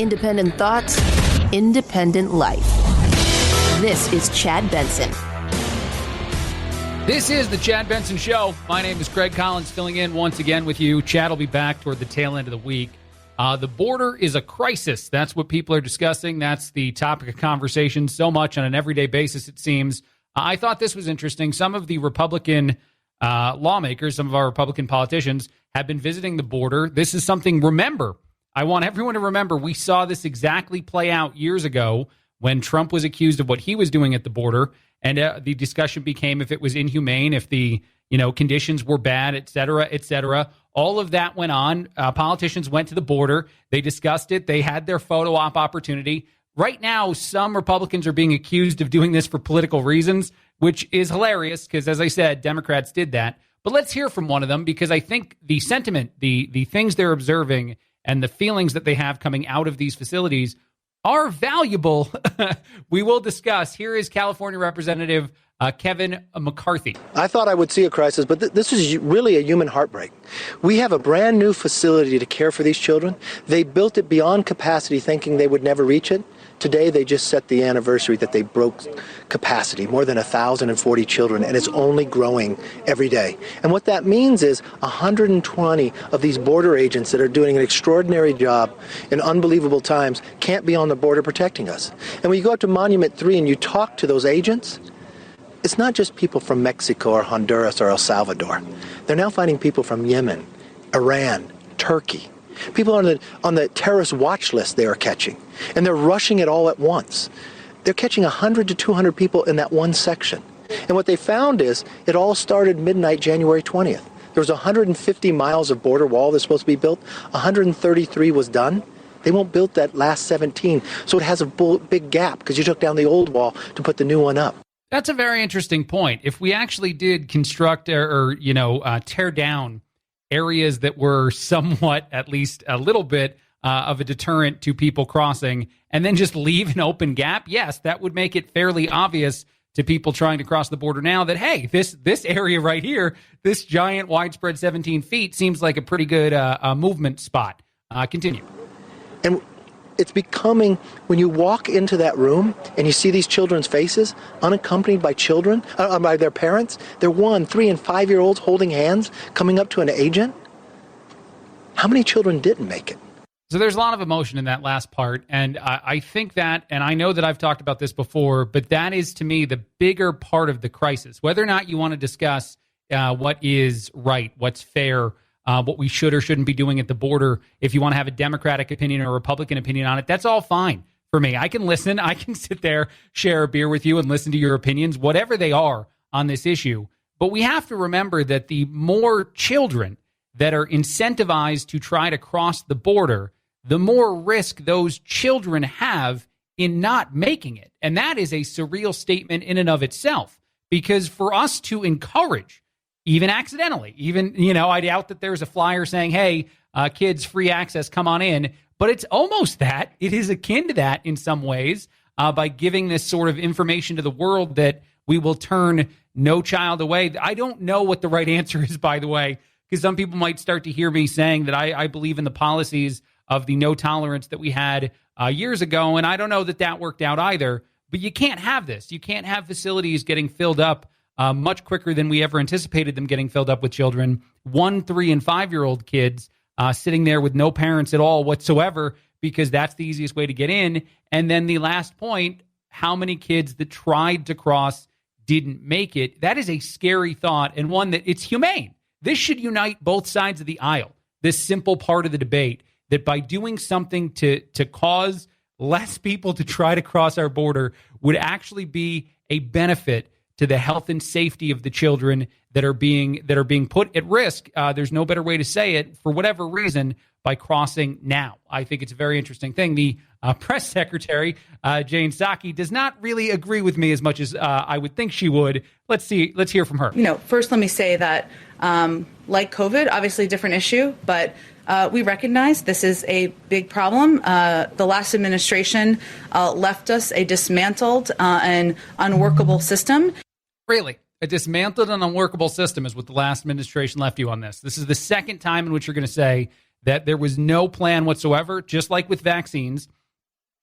Independent thoughts, independent life. This is Chad Benson. This is the Chad Benson Show. My name is Craig Collins, filling in once again with you. Chad will be back toward the tail end of the week. The border is a crisis. That's what people are discussing. That's the topic of conversation so much on an everyday basis, it seems. I thought this was interesting. Some of the Republican lawmakers, some of our Republican politicians have been visiting the border. This is something, remember, I want everyone to remember, we saw this exactly play out years ago when Trump was accused of what he was doing at the border. And the discussion became if it was inhumane, if the conditions were bad, et cetera, et cetera. All of that went on. Politicians went to the border. They discussed it. They had their photo op opportunity. Right now, some Republicans are being accused of doing this for political reasons, which is hilarious because, as I said, Democrats did that. But let's hear from one of them because I think the sentiment, the things they're observing and the feelings that they have coming out of these facilities are valuable. We will discuss. Here is California Representative Kevin McCarthy. I thought I would see a crisis, but this is really a human heartbreak. We have a brand new facility to care for these children. They built it beyond capacity thinking they would never reach it. Today, they just set the anniversary that they broke capacity, more than 1,040 children, and it's only growing every day. And what that means is 120 of these border agents that are doing an extraordinary job in unbelievable times can't be on the border protecting us. And when you go up to Monument 3 and you talk to those agents, it's not just people from Mexico or Honduras or El Salvador. They're now finding people from Yemen, Iran, Turkey. People on the terrorist watch list they are catching, and they're rushing it all at once. They're catching 100 to 200 people in that one section. And what they found is it all started midnight, January 20th. There was 150 miles of border wall that's supposed to be built. 133 was done. They won't build that last 17, so it has a big gap because you took down the old wall to put the new one up. That's a very interesting point. If we actually did construct or tear down areas that were somewhat, at least a little bit, of a deterrent to people crossing, and then just leave an open gap, yes, that would make it fairly obvious to people trying to cross the border now that, hey, this area right here, this giant widespread 17 feet seems like a pretty good movement spot. Continue. And it's becoming, when you walk into that room and you see these children's faces, unaccompanied by children, by their parents, they're 1, 3, and 5-year-olds holding hands, coming up to an agent. How many children didn't make it? So there's a lot of emotion in that last part, and I think that, and I know that I've talked about this before, but that is, to me, the bigger part of the crisis. Whether or not you want to discuss what is right, what's fair, what we should or shouldn't be doing at the border. If you want to have a Democratic opinion or a Republican opinion on it, that's all fine for me. I can listen. I can sit there, share a beer with you and listen to your opinions, whatever they are on this issue. But we have to remember that the more children that are incentivized to try to cross the border, the more risk those children have in not making it. And that is a surreal statement in and of itself, because for us to encourage, even accidentally, I doubt that there's a flyer saying, hey, kids, free access, come on in. But it's almost that. It is akin to that in some ways by giving this sort of information to the world that we will turn no child away. I don't know what the right answer is, by the way, because some people might start to hear me saying that I believe in the policies of the no tolerance that we had years ago. And I don't know that worked out either. But you can't have this. You can't have facilities getting filled up much quicker than we ever anticipated them getting filled up with children. 1, 3, and 5-year-old kids sitting there with no parents at all whatsoever, because that's the easiest way to get in. And then the last point, how many kids that tried to cross didn't make it? That is a scary thought, and one that it's humane. This should unite both sides of the aisle, this simple part of the debate, that by doing something to cause less people to try to cross our border would actually be a benefit to the health and safety of the children that are being put at risk. There's no better way to say it, for whatever reason, by crossing now. I think it's a very interesting thing. The press secretary, Jane Psaki, does not really agree with me as much as I would think she would. Let's hear from her. First, let me say that, like COVID, obviously a different issue, but we recognize this is a big problem. The last administration left us a dismantled and unworkable system. Really? A dismantled and unworkable system is what the last administration left you on this. This is the second time in which you're going to say that there was no plan whatsoever, just like with vaccines,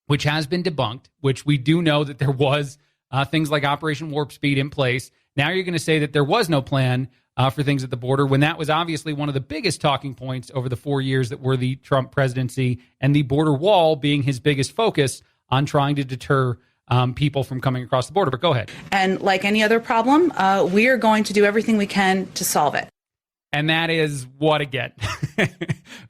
which has been debunked, which we do know that there was things like Operation Warp Speed in place. Now you're going to say that there was no plan for things at the border when that was obviously one of the biggest talking points over the 4 years that were the Trump presidency, and the border wall being his biggest focus on trying to deter people from coming across the border. But go ahead. And like any other problem, we are going to do everything we can to solve it. And that is what again?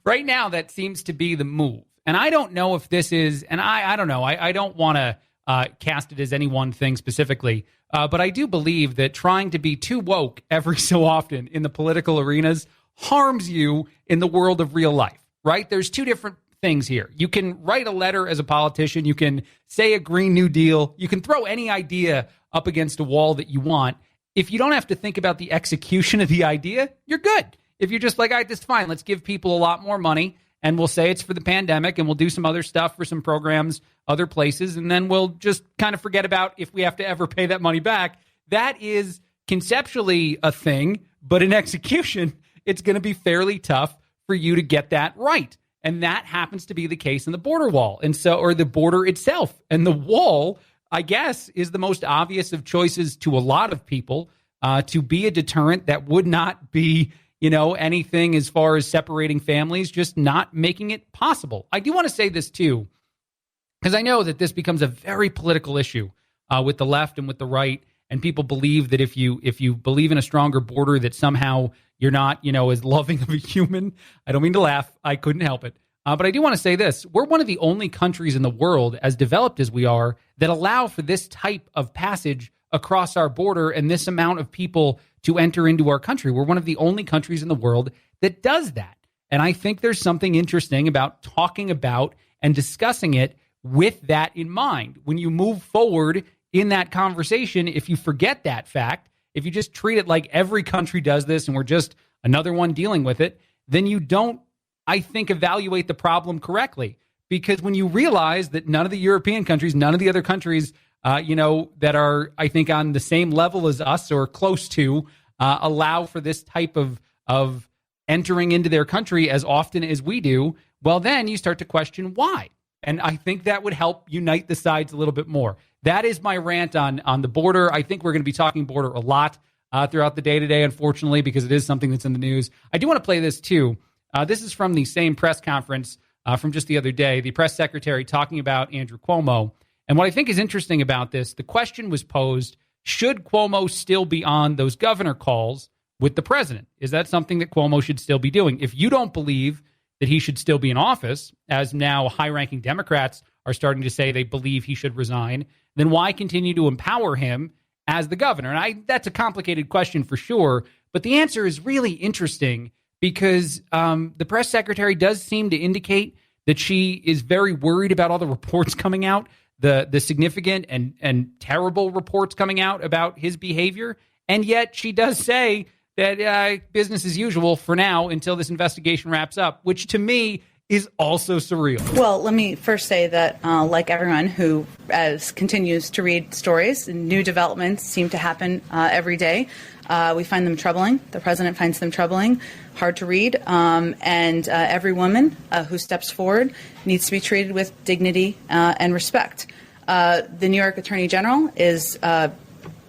Right now, that seems to be the move. And I don't know if this is, and I don't know, I don't want to cast it as any one thing specifically, but I do believe that trying to be too woke every so often in the political arenas harms you in the world of real life, right? There's two different things here. You can write a letter as a politician. You can say a Green New Deal. You can throw any idea up against a wall that you want. If you don't have to think about the execution of the idea, you're good. If you're just like, all right, this is fine. Let's give people a lot more money, and we'll say it's for the pandemic, and we'll do some other stuff for some programs, other places, and then we'll just kind of forget about if we have to ever pay that money back. That is conceptually a thing, but in execution, it's going to be fairly tough for you to get that right. And that happens to be the case in the border wall, and so, or the border itself. And the wall, I guess, is the most obvious of choices to a lot of people to be a deterrent that would not be, anything as far as separating families, just not making it possible. I do want to say this too, because I know that this becomes a very political issue with the left and with the right, and people believe that if you believe in a stronger border, that somehow you're not, as loving of a human. I don't mean to laugh. I couldn't help it. But I do want to say this. We're one of the only countries in the world, as developed as we are, that allow for this type of passage across our border and this amount of people to enter into our country. We're one of the only countries in the world that does that. And I think there's something interesting about talking about and discussing it with that in mind. When you move forward in that conversation, if you forget that fact, if you just treat it like every country does this and we're just another one dealing with it, then you don't, I think, evaluate the problem correctly. Because when you realize that none of the European countries, none of the other countries, that are, I think, on the same level as us or close to, allow for this type of entering into their country as often as we do, well, then you start to question why. And I think that would help unite the sides a little bit more. That is my rant on the border. I think we're going to be talking border a lot throughout the day today, unfortunately, because it is something that's in the news. I do want to play this too. This is from the same press conference from just the other day, the press secretary talking about Andrew Cuomo. And what I think is interesting about this, the question was posed, should Cuomo still be on those governor calls with the president? Is that something that Cuomo should still be doing? If you don't believe that he should still be in office, as now high-ranking Democrats are starting to say they believe he should resign, then why continue to empower him as the governor? And that's a complicated question for sure, but the answer is really interesting because the press secretary does seem to indicate that she is very worried about all the reports coming out, the significant and terrible reports coming out about his behavior. And yet she does say that business as usual for now until this investigation wraps up, which to me is also surreal. Well, let me first say that, like everyone who continues to read stories, new developments seem to happen every day. We find them troubling. The president finds them troubling, hard to read. And every woman who steps forward needs to be treated with dignity and respect. The New York Attorney General is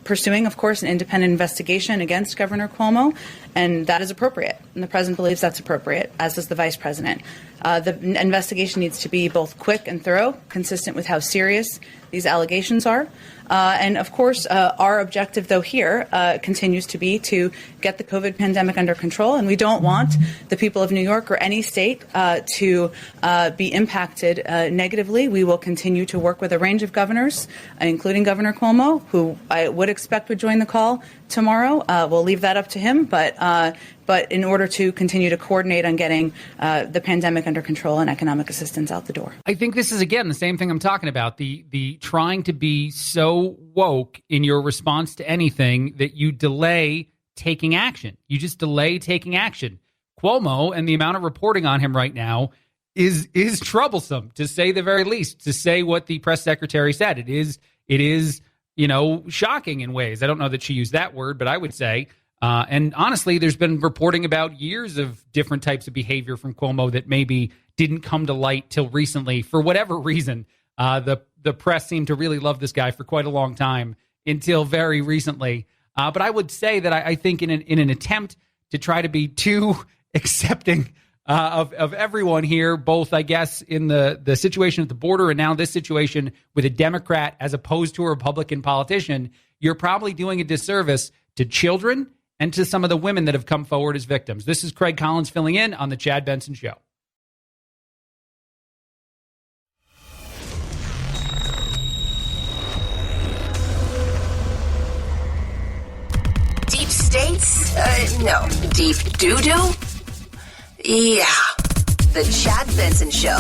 pursuing, of course, an independent investigation against Governor Cuomo, and that is appropriate. And the president believes that's appropriate, as does the vice president. The investigation needs to be both quick and thorough, consistent with how serious these allegations are. And of course, our objective, though, here continues to be to get the COVID pandemic under control. And we don't want the people of New York or any state to be impacted negatively. We will continue to work with a range of governors, including Governor Cuomo, who I would expect would join the call tomorrow. We'll leave that up to him. But in order to continue to coordinate on getting the pandemic under control and economic assistance out the door. I think this is, again, the same thing I'm talking about, the trying to be so woke in your response to anything that you delay taking action. You just delay taking action. Cuomo and the amount of reporting on him right now is troublesome, to say the very least, to say what the press secretary said. It is shocking in ways. I don't know that she used that word, but I would say And honestly, there's been reporting about years of different types of behavior from Cuomo that maybe didn't come to light till recently. For whatever reason, the press seemed to really love this guy for quite a long time until very recently. But I would say that I think in an attempt to try to be too accepting of everyone here, both, I guess, in the situation at the border and now this situation with a Democrat as opposed to a Republican politician, you're probably doing a disservice to children and to some of the women that have come forward as victims. This is Craig Collins filling in on The Chad Benson Show. Deep states? No. Deep doo-doo? Yeah. The Chad Benson Show.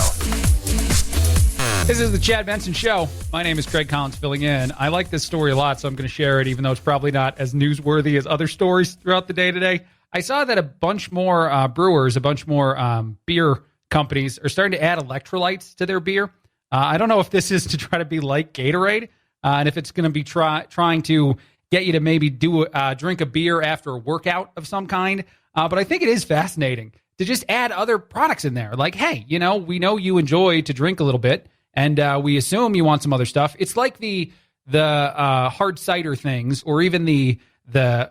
This is The Chad Benson Show. My name is Craig Collins filling in. I like this story a lot, so I'm going to share it, even though it's probably not as newsworthy as other stories throughout the day today. I saw that a bunch more brewers, a bunch more beer companies are starting to add electrolytes to their beer. I don't know if this is to try to be like Gatorade, and if it's going to be trying to get you to maybe drink a beer after a workout of some kind. But I think it is fascinating to just add other products in there. Like, hey, we know you enjoy to drink a little bit, and we assume you want some other stuff. It's like the hard cider things, or even the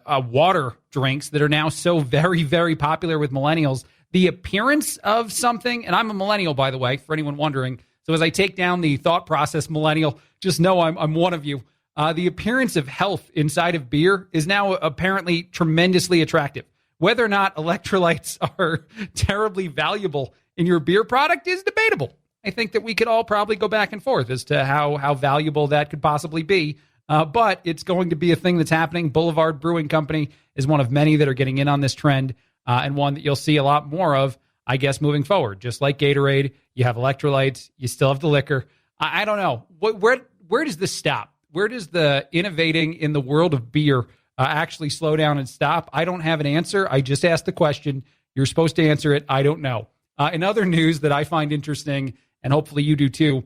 water drinks that are now so very, very popular with millennials. The appearance of something, and I'm a millennial, by the way, for anyone wondering. So as I take down the thought process millennial, just know I'm one of you. The appearance of health inside of beer is now apparently tremendously attractive. Whether or not electrolytes are terribly valuable in your beer product is debatable. I think that we could all probably go back and forth as to how valuable that could possibly be. But it's going to be a thing that's happening. Boulevard Brewing Company is one of many that are getting in on this trend, and one that you'll see a lot more of, I guess, moving forward. Just like Gatorade, you have electrolytes, you still have the liquor. I don't know. Where does this stop? Where does the innovating in the world of beer actually slow down and stop? I don't have an answer. I just asked the question. You're supposed to answer it. I don't know. In other news that I find interesting, and hopefully you do too,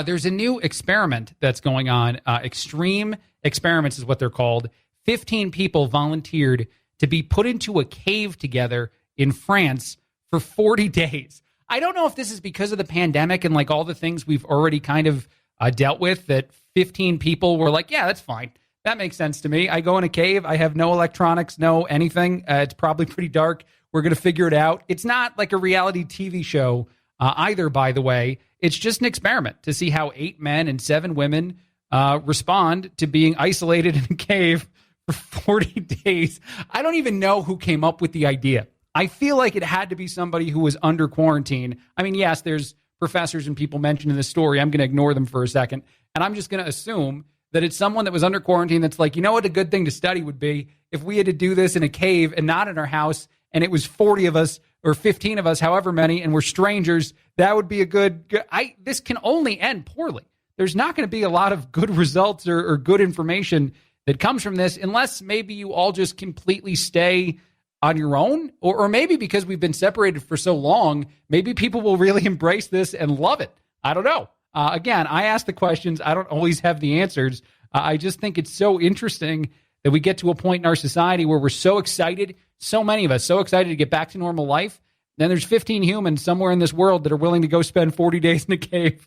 there's a new experiment that's going on. Extreme experiments is what they're called. 15 people volunteered to be put into a cave together in France for 40 days. I don't know if this is because of the pandemic and like all the things we've already kind of dealt with, that 15 people were like, yeah, that's fine. That makes sense to me. I go in a cave. I have no electronics, no anything. It's probably pretty dark. We're going to figure it out. It's not like a reality TV show either, by the way. It's just an experiment to see how 8 men and 7 women respond to being isolated in a cave for 40 days. I don't even know who came up with the idea. I feel like it had to be somebody who was under quarantine. I mean, yes, there's professors and people mentioned in this story. I'm going to ignore them for a second. And I'm just going to assume that it's someone that was under quarantine that's like, you know what a good thing to study would be? If we had to do this in a cave and not in our house, and it was 40 of us or 15 of us, however many, and we're strangers, that would be a good this can only end poorly. There's not going to be a lot of good results or good information that comes from this, unless maybe you all just completely stay on your own, or maybe because we've been separated for so long, maybe people will really embrace this and love it. I don't know. Again, I ask the questions. I don't always have the answers. I just think it's so interesting that we get to a point in our society where we're so excited, so many of us, so excited to get back to normal life. Then there's 15 humans somewhere in this world that are willing to go spend 40 days in a cave.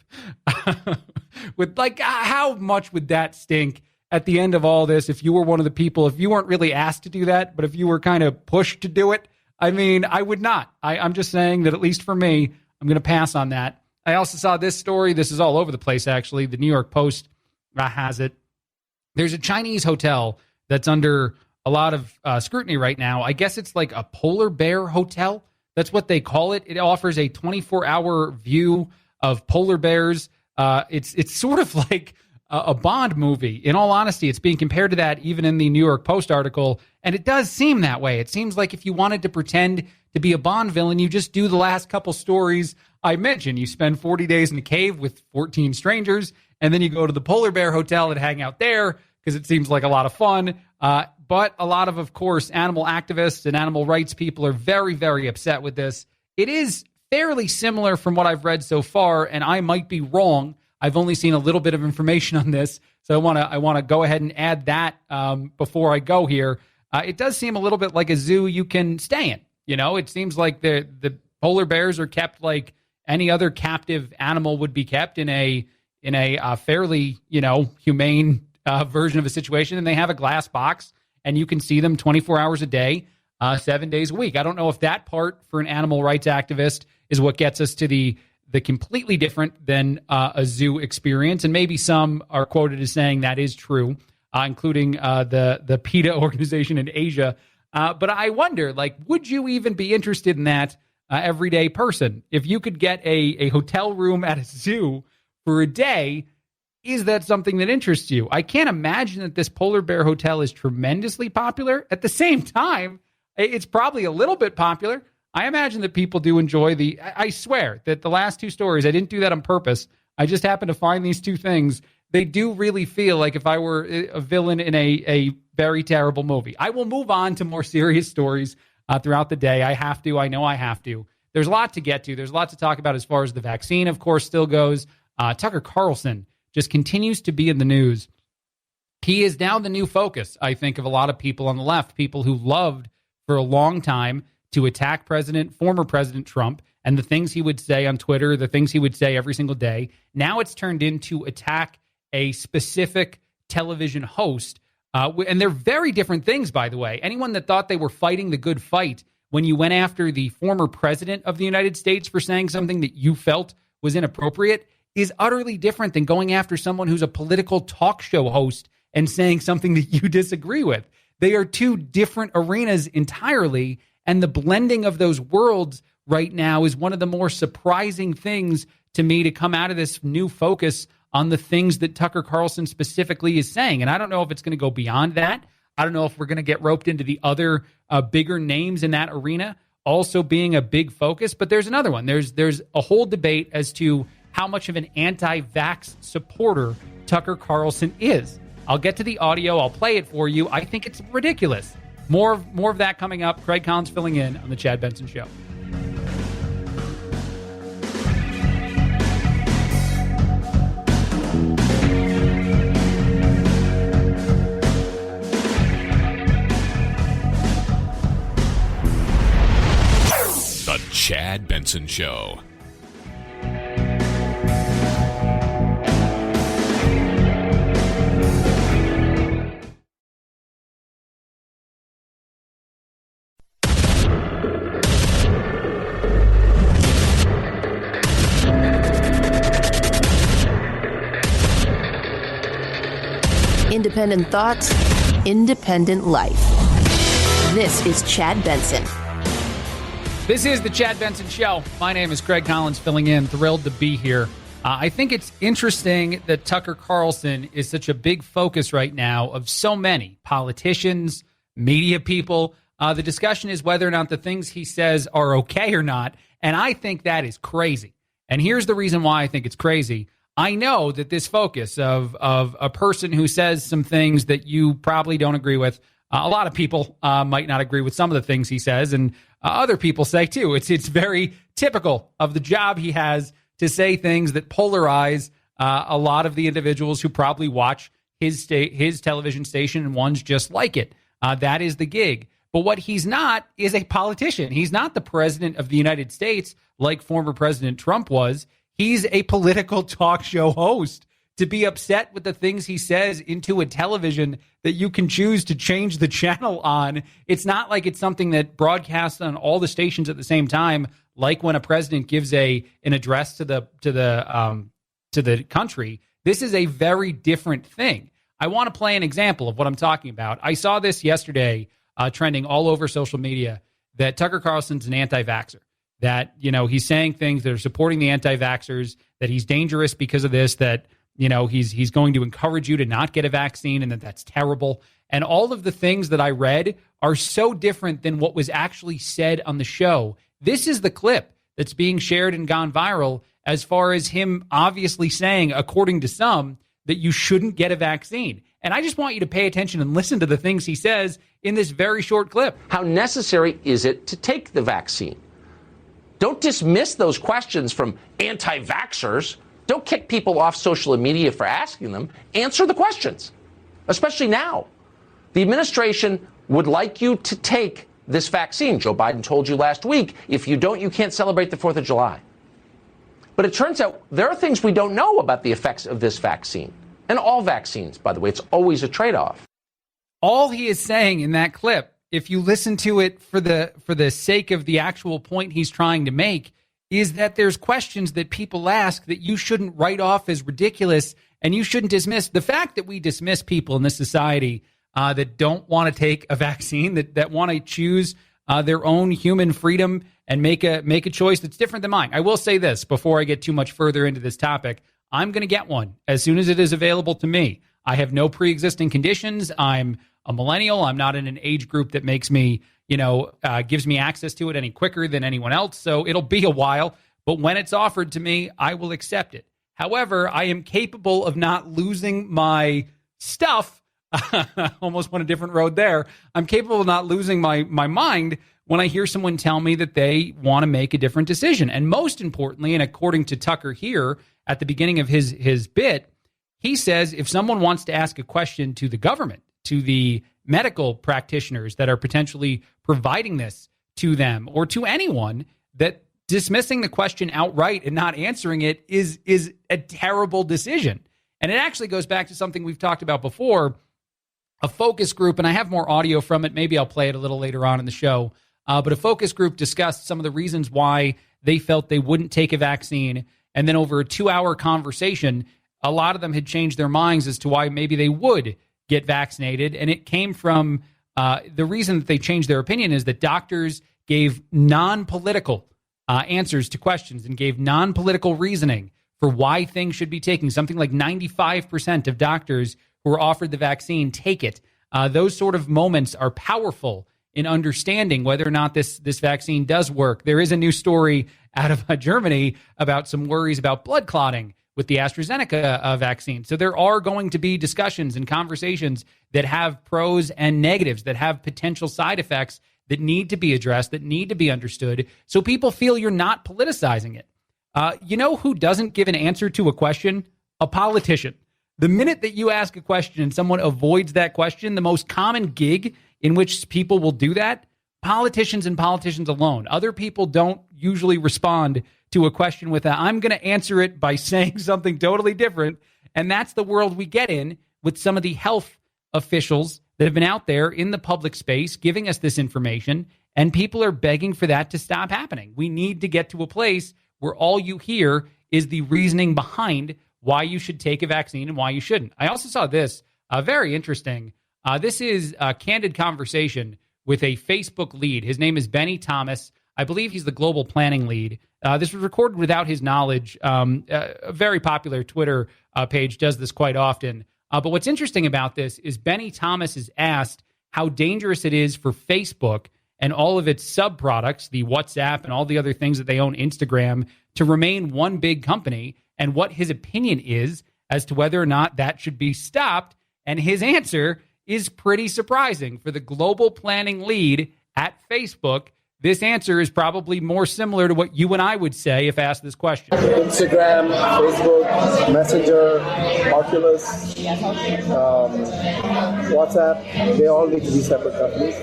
With like, how much would that stink at the end of all this if you were one of the people, if you weren't really asked to do that, but if you were kind of pushed to do it? I mean, I would not. I'm just saying that at least for me, I'm going to pass on that. I also saw this story. This is all over the place, actually. The New York Post has it. There's a Chinese hotel that's under a lot of scrutiny right now. I guess it's like a polar bear hotel. That's what they call it. It offers a 24-hour view of polar bears. It's sort of like a Bond movie. In all honesty, it's being compared to that even in the New York Post article, and it does seem that way. It seems like if you wanted to pretend to be a Bond villain, you just do the last couple stories I mentioned. You spend 40 days in a cave with 14 strangers, and then you go to the polar bear hotel and hang out there because it seems like a lot of fun. But a lot of course, animal activists and animal rights people are very, very upset with this. It is fairly similar from what I've read so far, and I might be wrong. I've only seen a little bit of information on this, so I want to go ahead and add that before I go here. it does seem a little bit like a zoo you can stay in. It seems like the polar bears are kept like any other captive animal would be kept in a fairly, humane version of a situation. And they have a glass box and you can see them 24 hours a day, 7 days a week. I don't know if that part for an animal rights activist is what gets us to the completely different than a zoo experience. And maybe some are quoted as saying that is true, including the PETA organization in Asia. But I wonder, would you even be interested in that everyday person? If you could get a hotel room at a zoo for a day, is that something that interests you? I can't imagine that this polar bear hotel is tremendously popular. At the same time, it's probably a little bit popular. I imagine that people do enjoy I swear that the last two stories, I didn't do that on purpose. I just happened to find these two things. They do really feel like if I were a villain in a very terrible movie. I will move on to more serious stories throughout the day. I have to. I know I have to. There's a lot to get to. There's a lot to talk about as far as the vaccine, of course, still goes. Tucker Carlson just continues to be in the news. He is now the new focus, I think, of a lot of people on the left, people who loved for a long time to attack former President Trump and the things he would say on Twitter, the things he would say every single day. Now it's turned into attack a specific television host. And they're very different things, by the way. Anyone that thought they were fighting the good fight when you went after the former president of the United States for saying something that you felt was inappropriate is utterly different than going after someone who's a political talk show host and saying something that you disagree with. They are two different arenas entirely. And the blending of those worlds right now is one of the more surprising things to me to come out of this new focus on the things that Tucker Carlson specifically is saying. And I don't know if it's going to go beyond that. I don't know if we're going to get roped into the other bigger names in that arena also being a big focus. But there's another one. There's a whole debate as to how much of an anti-vax supporter Tucker Carlson is. I'll get to the audio. I'll play it for you. I think it's ridiculous. More of that coming up. Craig Collins filling in on The Chad Benson Show. The Chad Benson Show. Independent thoughts, independent life. This is Chad Benson. This is the Chad Benson Show. My name is Craig Collins filling in. Thrilled to be here. I think it's interesting that Tucker Carlson is such a big focus right now of so many politicians, media people. The discussion is whether or not the things he says are okay or not. And I think that is crazy. And here's the reason why I think it's crazy. I know that this focus of a person who says some things that you probably don't agree with, a lot of people might not agree with some of the things he says, and other people say too. It's very typical of the job he has to say things that polarize a lot of the individuals who probably watch his television station and ones just like it. That is the gig. But what he's not is a politician. He's not the president of the United States like former President Trump was. He's a political talk show host. To be upset with the things he says into a television that you can choose to change the channel on, it's not like it's something that broadcasts on all the stations at the same time, like when a president gives an address to the country. This is a very different thing. I want to play an example of what I'm talking about. I saw this yesterday trending all over social media that Tucker Carlson's an anti-vaxxer. That, he's saying things that are supporting the anti-vaxxers, that he's dangerous because of this, that, he's going to encourage you to not get a vaccine and that's terrible. And all of the things that I read are so different than what was actually said on the show. This is the clip that's being shared and gone viral as far as him obviously saying, according to some, that you shouldn't get a vaccine. And I just want you to pay attention and listen to the things he says in this very short clip. How necessary is it to take the vaccine? Don't dismiss those questions from anti-vaxxers. Don't kick people off social media for asking them. Answer the questions, especially now. The administration would like you to take this vaccine. Joe Biden told you last week, if you don't, you can't celebrate the 4th of July. But it turns out there are things we don't know about the effects of this vaccine. And all vaccines, by the way, it's always a trade-off. All he is saying in that clip, if you listen to it for the sake of the actual point he's trying to make, is that there's questions that people ask that you shouldn't write off as ridiculous and you shouldn't dismiss. The fact that we dismiss people in this society that don't want to take a vaccine, that want to choose their own human freedom and make a choice that's different than mine. I will say this before I get too much further into this topic. I'm going to get one as soon as it is available to me. I have no pre-existing conditions. I'm a millennial. I'm not in an age group that makes me, gives me access to it any quicker than anyone else. So it'll be a while, but when it's offered to me, I will accept it. However, I am capable of not losing my stuff. Almost went a different road there. I'm capable of not losing my mind when I hear someone tell me that they want to make a different decision. And most importantly, and according to Tucker here at the beginning of his bit, he says if someone wants to ask a question to the government, to the medical practitioners that are potentially providing this to them or to anyone, that dismissing the question outright and not answering it is a terrible decision. And it actually goes back to something we've talked about before, a focus group, and I have more audio from it. Maybe I'll play it a little later on in the show. But a focus group discussed some of the reasons why they felt they wouldn't take a vaccine. And then over a 2-hour conversation, a lot of them had changed their minds as to why maybe they would get vaccinated. And it came from the reason that they changed their opinion is that doctors gave non-political answers to questions and gave non-political reasoning for why things should be taken. Something like 95% of doctors who are offered the vaccine take it. Those sort of moments are powerful in understanding whether or not this vaccine does work. There is a new story out of Germany about some worries about blood clotting with the AstraZeneca vaccine. So there are going to be discussions and conversations that have pros and negatives, that have potential side effects that need to be addressed, that need to be understood, so people feel you're not politicizing it. You know who doesn't give an answer to a question? A politician. The minute that you ask a question and someone avoids that question, the most common gig in which people will do that, politicians and politicians alone. Other people don't usually respond to a question with I'm going to answer it by saying something totally different. And that's the world we get in with some of the health officials that have been out there in the public space giving us this information. And people are begging for that to stop happening. We need to get to a place where all you hear is the reasoning behind why you should take a vaccine and why you shouldn't. I also saw this, very interesting. This is a candid conversation with a Facebook lead. His name is Benny Thomas. I believe he's the global planning lead. This was recorded without his knowledge. A very popular Twitter page does this quite often. But what's interesting about this is Benny Thomas is asked how dangerous it is for Facebook and all of its sub-products, the WhatsApp and all the other things that they own, Instagram, to remain one big company, and what his opinion is as to whether or not that should be stopped. And his answer is pretty surprising. For the global planning lead at Facebook, this answer is probably more similar to what you and I would say if asked this question. Instagram, Facebook, Messenger, Oculus, WhatsApp, they all need to be separate companies.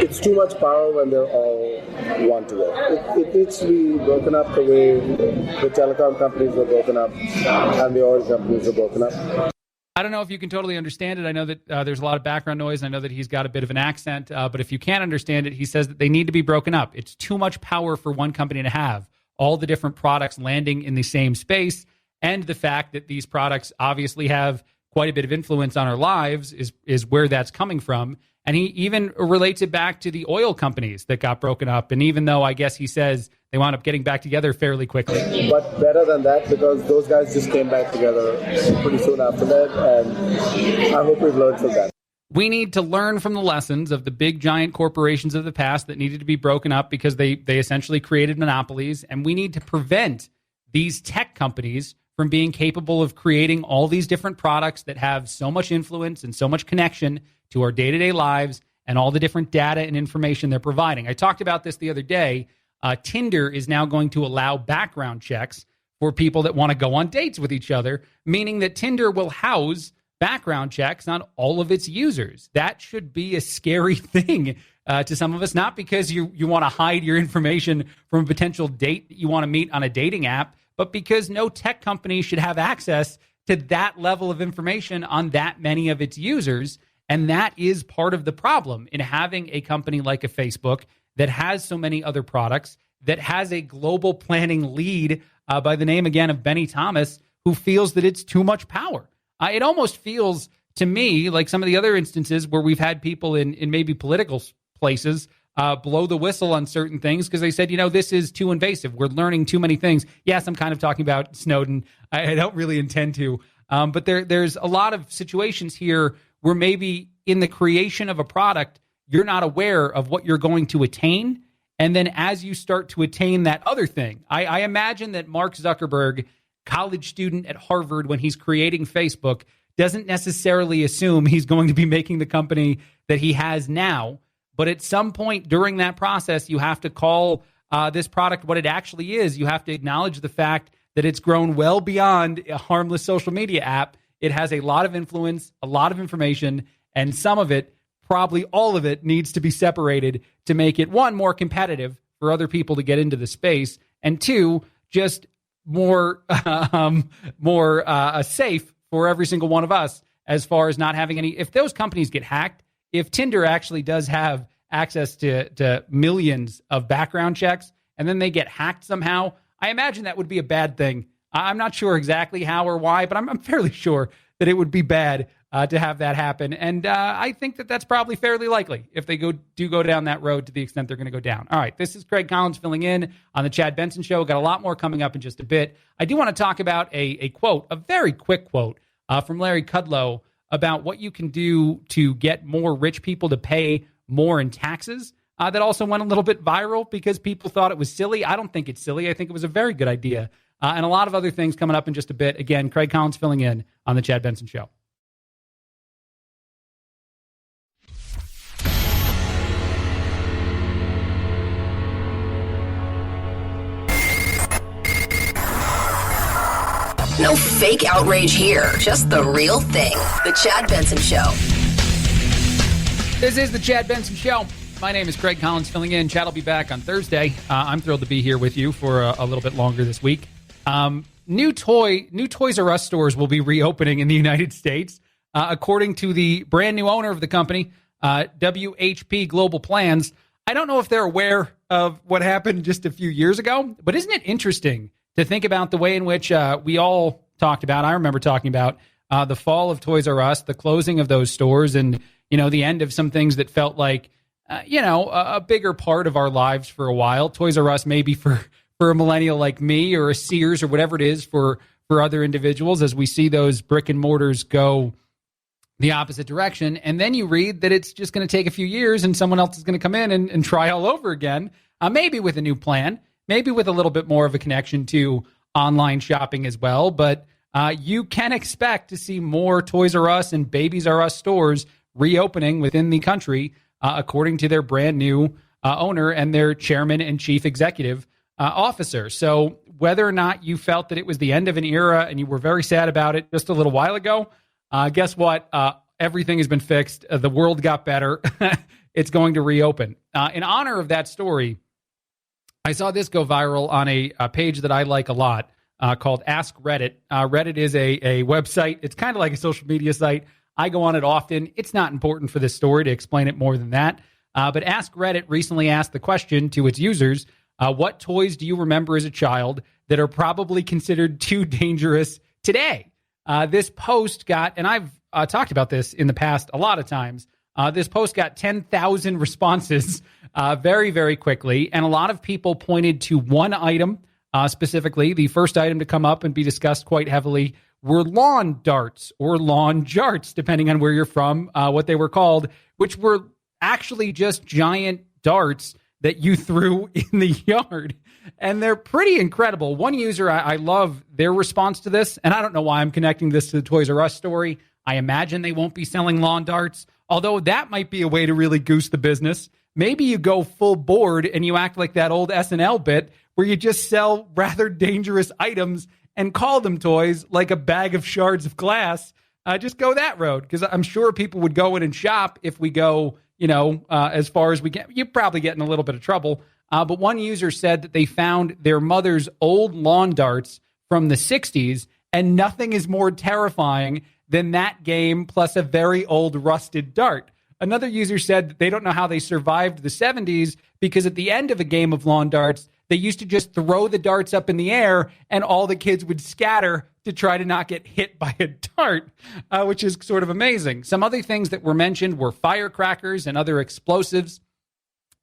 It's too much power when they're all one together. It needs to be broken up the way the telecom companies were broken up and the oil companies were broken up. I don't know if you can totally understand it. I know that there's a lot of background noise. I know that he's got a bit of an accent. But if you can't understand it, he says that they need to be broken up. It's too much power for one company to have. All the different products landing in the same space, and the fact that these products obviously have quite a bit of influence on our lives is where that's coming from. And he even relates it back to the oil companies that got broken up. And even though I guess he says they wound up getting back together fairly quickly. But better than that, because those guys just came back together pretty soon after that. And I hope we've learned from that. We need to learn from the lessons of the big giant corporations of the past that needed to be broken up because they essentially created monopolies. And we need to prevent these tech companies from being capable of creating all these different products that have so much influence and so much connection to our day-to-day lives and all the different data and information they're providing. I talked about this the other day. Tinder is now going to allow background checks for people that want to go on dates with each other, meaning that Tinder will house background checks on all of its users. That should be a scary thing to some of us, not because you want to hide your information from a potential date that you want to meet on a dating app, but because no tech company should have access to that level of information on that many of its users. And that is part of the problem in having a company like a Facebook that has so many other products, that has a global planning lead by the name, again, of Benny Thomas, who feels that it's too much power. It almost feels to me like some of the other instances where we've had people in maybe political places blow the whistle on certain things because they said, this is too invasive. We're learning too many things. Yes, I'm kind of talking about Snowden. I don't really intend to. But there's a lot of situations here where maybe in the creation of a product, you're not aware of what you're going to attain. And then as you start to attain that other thing, I imagine that Mark Zuckerberg, college student at Harvard, when he's creating Facebook, doesn't necessarily assume he's going to be making the company that he has now. But at some point during that process, you have to call this product what it actually is. You have to acknowledge the fact that it's grown well beyond a harmless social media app. It has a lot of influence, a lot of information, and some of it, probably all of it, needs to be separated to make it, one, more competitive for other people to get into the space, and two, just more safe for every single one of us as far as not having any. If those companies get hacked, if Tinder actually does have access to millions of background checks and then they get hacked somehow, I imagine that would be a bad thing. I'm not sure exactly how or why, but I'm fairly sure that it would be bad to have that happen. And I think that that's probably fairly likely if they do go down that road to the extent they're going to go down. All right, this is Craig Collins filling in on the Chad Benson Show. Got a lot more coming up in just a bit. I do want to talk about a quote, a very quick quote from Larry Kudlow about what you can do to get more rich people to pay more in taxes. That also went a little bit viral because people thought it was silly. I don't think it's silly. I think it was a very good idea. And a lot of other things coming up in just a bit. Again, Craig Collins filling in on the Chad Benson Show. No fake outrage here, just the real thing. The Chad Benson Show. This is the Chad Benson Show. My name is Craig Collins filling in. Chad will be back on Thursday. I'm thrilled to be here with you for a little bit longer this week. New Toys R Us stores will be reopening in the United States, according to the brand new owner of the company, WHP Global Plans. I don't know if they're aware of what happened just a few years ago, but isn't it interesting to think about the way in which we all talked about, I remember talking about the fall of Toys R Us, the closing of those stores, and, the end of some things that felt like, a bigger part of our lives for a while. Toys R Us maybe for a millennial like me, or a Sears, or whatever it is for other individuals, as we see those brick and mortars go the opposite direction. And then you read that it's just going to take a few years and someone else is going to come in and try all over again, maybe with a new plan, maybe with a little bit more of a connection to online shopping as well. But you can expect to see more Toys R Us and Babies R Us stores reopening within the country, according to their brand new owner and their chairman and chief executive officer. So whether or not you felt that it was the end of an era and you were very sad about it just a little while ago, guess what? Everything has been fixed. The world got better. It's going to reopen. In honor of that story, I saw this go viral on a page that I like a lot called Ask Reddit. Reddit is a website. It's kind of like a social media site. I go on it often. It's not important for this story to explain it more than that. But Ask Reddit recently asked the question to its users, what toys do you remember as a child that are probably considered too dangerous today? This post got, and I've talked about this in the past a lot of times, this post got 10,000 responses very, very quickly. And a lot of people pointed to one item specifically. The first item to come up and be discussed quite heavily were lawn darts, or lawn jarts, depending on where you're from, what they were called, which were actually just giant darts that you threw in the yard. And they're pretty incredible. One user, I love their response to this, and I don't know why I'm connecting this to the Toys R Us story. I imagine they won't be selling lawn darts, although that might be a way to really goose the business. Maybe you go full board and you act like that old SNL bit where you just sell rather dangerous items and call them toys, like a bag of shards of glass. just go that road, because I'm sure people would go in and shop if we go, as far as we can. You're probably getting a little bit of trouble. But one user said that they found their mother's old lawn darts from the 60s, and nothing is more terrifying than that game plus a very old rusted dart. Another user said that they don't know how they survived the 70s, because at the end of a game of lawn darts, they used to just throw the darts up in the air and all the kids would scatter to try to not get hit by a dart, which is sort of amazing. Some other things that were mentioned were firecrackers and other explosives.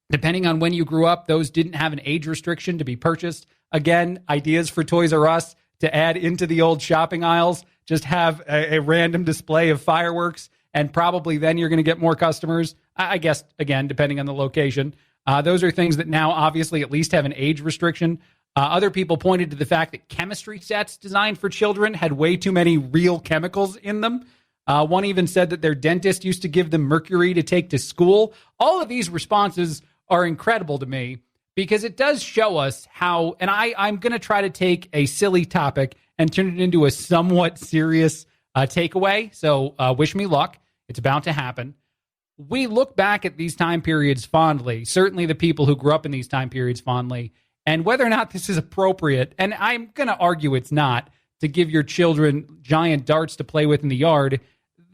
Depending on when you grew up, those didn't have an age restriction to be purchased. Again, ideas for Toys R Us to add into the old shopping aisles. Just have a random display of fireworks, and probably then you're going to get more customers. I guess, again, depending on the location. Those are things that now obviously at least have an age restriction. Other people pointed to the fact that chemistry sets designed for children had way too many real chemicals in them. One even said that their dentist used to give them mercury to take to school. All of these responses are incredible to me, because it does show us how, and I'm going to try to take a silly topic and turn it into a somewhat serious takeaway. So wish me luck. It's about to happen. We look back at these time periods fondly, certainly the people who grew up in these time periods fondly, and whether or not this is appropriate, and I'm going to argue it's not, to give your children giant darts to play with in the yard.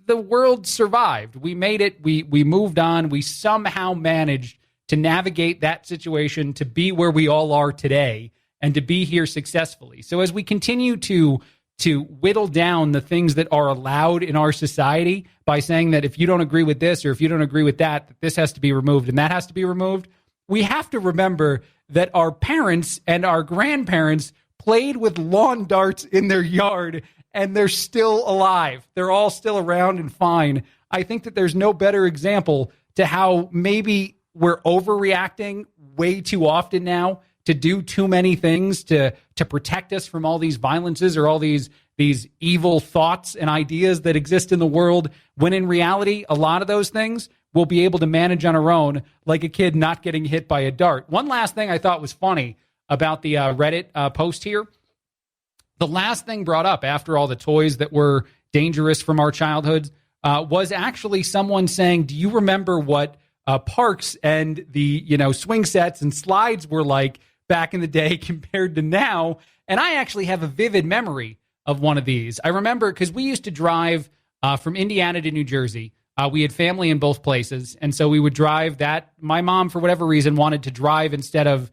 The world survived. We made it. We moved on. We somehow managed to navigate that situation to be where we all are today and to be here successfully. So as we continue to whittle down the things that are allowed in our society by saying that if you don't agree with this or if you don't agree with that, that this has to be removed and that has to be removed, we have to remember that our parents and our grandparents played with lawn darts in their yard, and they're still alive. They're all still around and fine. I think that there's no better example to how maybe we're overreacting way too often now to do too many things to protect us from all these violences or all these evil thoughts and ideas that exist in the world, when in reality, a lot of those things we'll be able to manage on our own, like a kid not getting hit by a dart. One last thing I thought was funny about the Reddit post here. The last thing brought up after all the toys that were dangerous from our childhoods was actually someone saying, do you remember what parks and the swing sets and slides were like back in the day compared to now? And I actually have a vivid memory of one of these. I remember because we used to drive from Indiana to New Jersey. We had family in both places, and so we would drive that. My mom, for whatever reason, wanted to drive instead of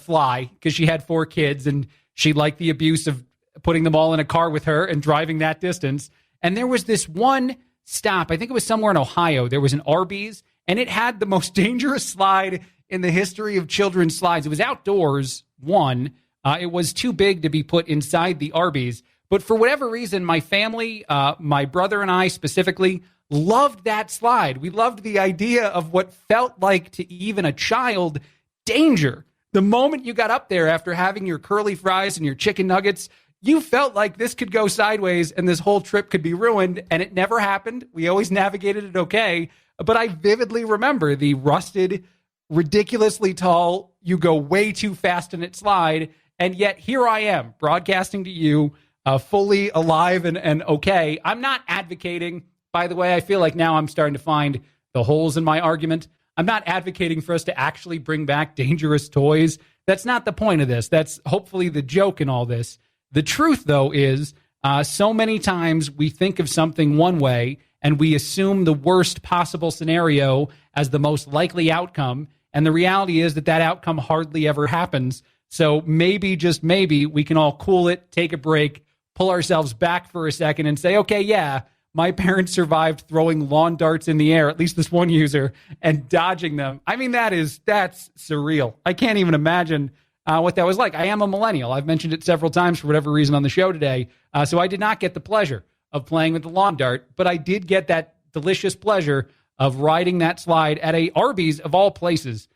fly, because she had 4 kids and she liked the abuse of putting them all in a car with her and driving that distance. And there was this one stop, I think it was somewhere in Ohio. There was an Arby's, and it had the most dangerous slide in the history of children's slides. It was outdoors, one. It was too big to be put inside the Arby's. But for whatever reason, my family, my brother and I specifically, loved that slide. We loved the idea of what felt like to even a child danger. The moment you got up there after having your curly fries and your chicken nuggets, you felt like this could go sideways and this whole trip could be ruined, and it never happened. We always navigated it okay. But I vividly remember the rusted, ridiculously tall, you go way too fast in it slide, and yet here I am broadcasting to you fully alive and okay. I'm not advocating, by the way, I feel like now I'm starting to find the holes in my argument. I'm not advocating for us to actually bring back dangerous toys. That's not the point of this. That's hopefully the joke in all this. The truth, though, is so many times we think of something one way and we assume the worst possible scenario as the most likely outcome. And the reality is that outcome hardly ever happens. So maybe, just maybe, we can all cool it, take a break, pull ourselves back for a second and say, okay, yeah, my parents survived throwing lawn darts in the air, at least this one user, and dodging them. I mean, that's surreal. I can't even imagine what that was like. I am a millennial. I've mentioned it several times for whatever reason on the show today. So I did not get the pleasure of playing with the lawn dart, but I did get that delicious pleasure of riding that slide at a Arby's of all places,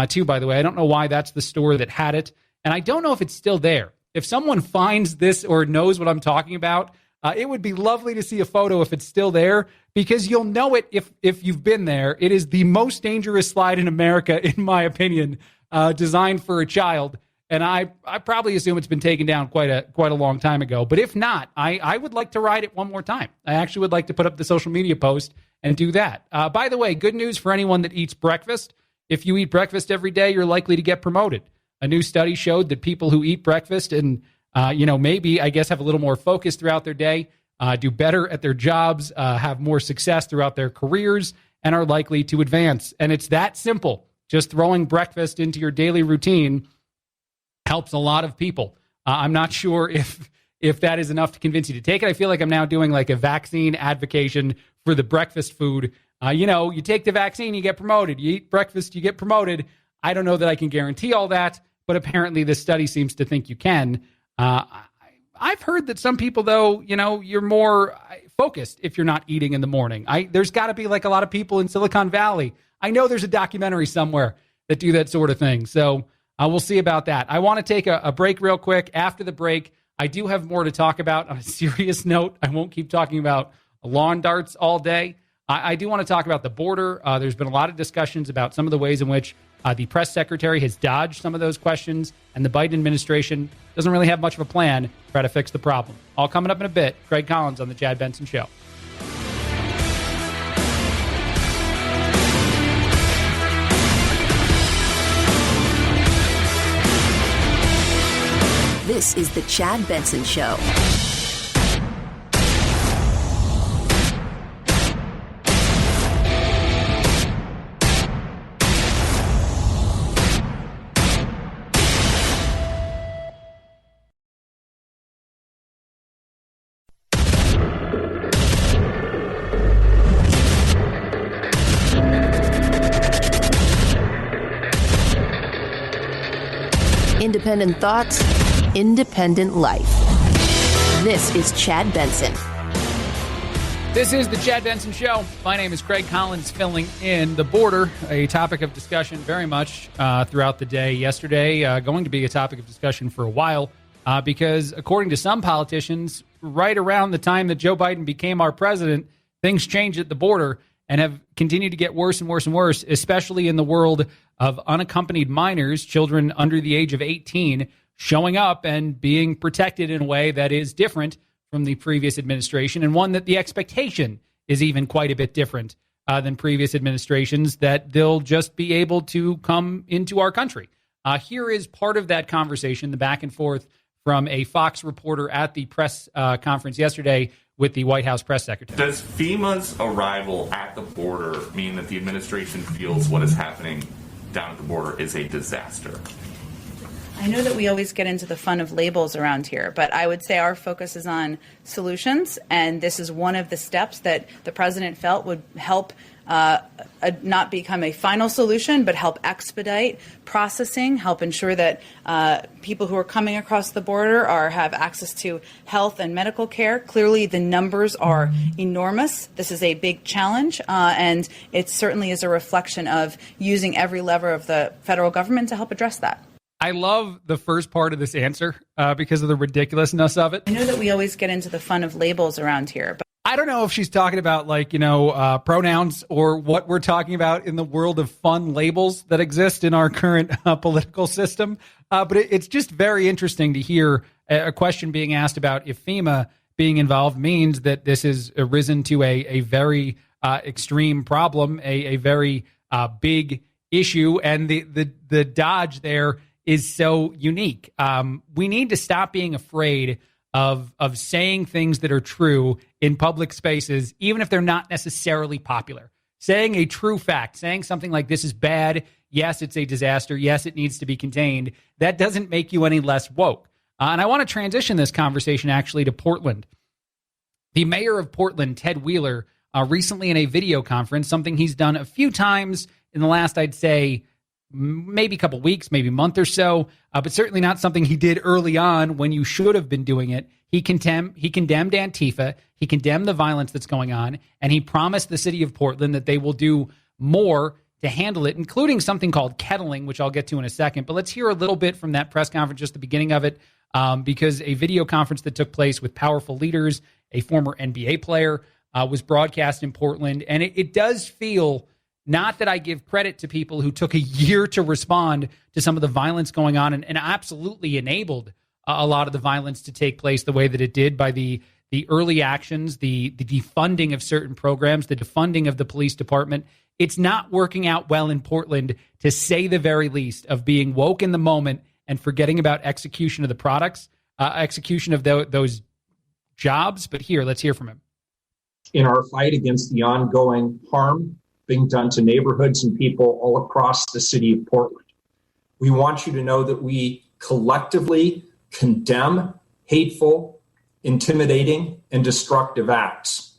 too, by the way. I don't know why that's the store that had it, and I don't know if it's still there. If someone finds this or knows what I'm talking about, it would be lovely to see a photo if it's still there, because you'll know it if you've been there. It is the most dangerous slide in America, in my opinion, designed for a child. And I probably assume it's been taken down quite a long time ago. But if not, I would like to ride it one more time. I actually would like to put up the social media post and do that. By the way, good news for anyone that eats breakfast. If you eat breakfast every day, you're likely to get promoted. A new study showed that people who eat breakfast and, maybe, I guess, have a little more focus throughout their day, do better at their jobs, have more success throughout their careers, and are likely to advance. And it's that simple. Just throwing breakfast into your daily routine helps a lot of people. I'm not sure if that is enough to convince you to take it. I feel like I'm now doing like a vaccine advocation for the breakfast food. You take the vaccine, you get promoted. You eat breakfast, you get promoted. I don't know that I can guarantee all that, but apparently this study seems to think you can. I've heard that some people, though, you're more focused if you're not eating in the morning. There's got to be like a lot of people in Silicon Valley. I know there's a documentary somewhere that do that sort of thing. So we'll see about that. I want to take a break real quick. After the break, I do have more to talk about on a serious note. I won't keep talking about lawn darts all day. I do want to talk about the border. There's been a lot of discussions about some of the ways in which the press secretary has dodged some of those questions, and the Biden administration doesn't really have much of a plan to try to fix the problem. All coming up in a bit. Craig Collins on The Chad Benson Show. This is The Chad Benson Show. Independent thoughts, independent life. This is Chad Benson. This is the Chad Benson Show. My name is Craig Collins, filling in the border, a topic of discussion very much throughout the day yesterday, going to be a topic of discussion for a while, because according to some politicians, right around the time that Joe Biden became our president, things changed at the border and have continued to get worse and worse and worse, especially in the world of unaccompanied minors, children under the age of 18, showing up and being protected in a way that is different from the previous administration, and one that the expectation is even quite a bit different than previous administrations, that they'll just be able to come into our country. Here is part of that conversation, the back and forth from a Fox reporter at the press conference yesterday with the White House press secretary. Does FEMA's arrival at the border mean that the administration feels what is happening down at the border is a disaster? I know that we always get into the fun of labels around here, but I would say our focus is on solutions, and this is one of the steps that the president felt would help not become a final solution, but help expedite processing, help ensure that people who are coming across the border have access to health and medical care. Clearly, the numbers are enormous. This is a big challenge, and it certainly is a reflection of using every lever of the federal government to help address that. I love the first part of this answer because of the ridiculousness of it. I know that we always get into the fun of labels around here, but I don't know if she's talking about pronouns or what we're talking about in the world of fun labels that exist in our current political system. But it's just very interesting to hear a question being asked about if FEMA being involved means that this has arisen to a very extreme problem, a very big issue, and the dodge there is so unique. We need to stop being afraid of saying things that are true in public spaces, even if they're not necessarily popular. Saying a true fact, saying something like this is bad, yes, it's a disaster, yes, it needs to be contained, that doesn't make you any less woke. And I want to transition this conversation actually to Portland. The mayor of Portland, Ted Wheeler, recently in a video conference, something he's done a few times in the last, I'd say, maybe a couple weeks, maybe a month or so, but certainly not something he did early on when you should have been doing it. He condemned Antifa, he condemned the violence that's going on, and he promised the city of Portland that they will do more to handle it, including something called kettling, which I'll get to in a second. But let's hear a little bit from that press conference, just the beginning of it, because a video conference that took place with powerful leaders, a former NBA player, was broadcast in Portland, and it does feel Not that I give credit to people who took a year to respond to some of the violence going on and absolutely enabled a lot of the violence to take place the way that it did by the early actions, the defunding of certain programs, the defunding of the police department. It's not working out well in Portland, to say the very least, of being woke in the moment and forgetting about execution of the products, execution of those jobs. But here, let's hear from him. In our fight against the ongoing harm being done to neighborhoods and people all across the city of Portland, we want you to know that we collectively condemn hateful, intimidating, and destructive acts.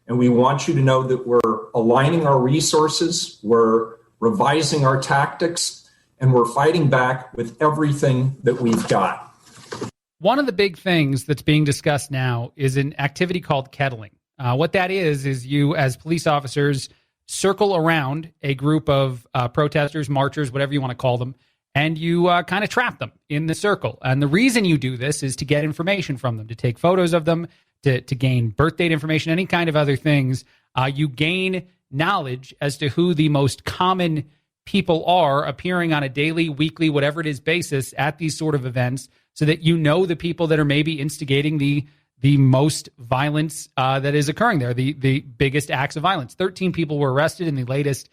And we want you to know that we're aligning our resources, we're revising our tactics, and we're fighting back with everything that we've got. One of the big things that's being discussed now is an activity called kettling. What that is you, as police officers, circle around a group of protesters, marchers, whatever you want to call them, and you kind of trap them in the circle. And the reason you do this is to get information from them, to take photos of them, to gain birth date information, any kind of other things. You gain knowledge as to who the most common people are appearing on a daily, weekly, whatever it is basis at these sort of events, so that you know the people that are maybe instigating the most violence that is occurring there, the biggest acts of violence. 13 people were arrested in the latest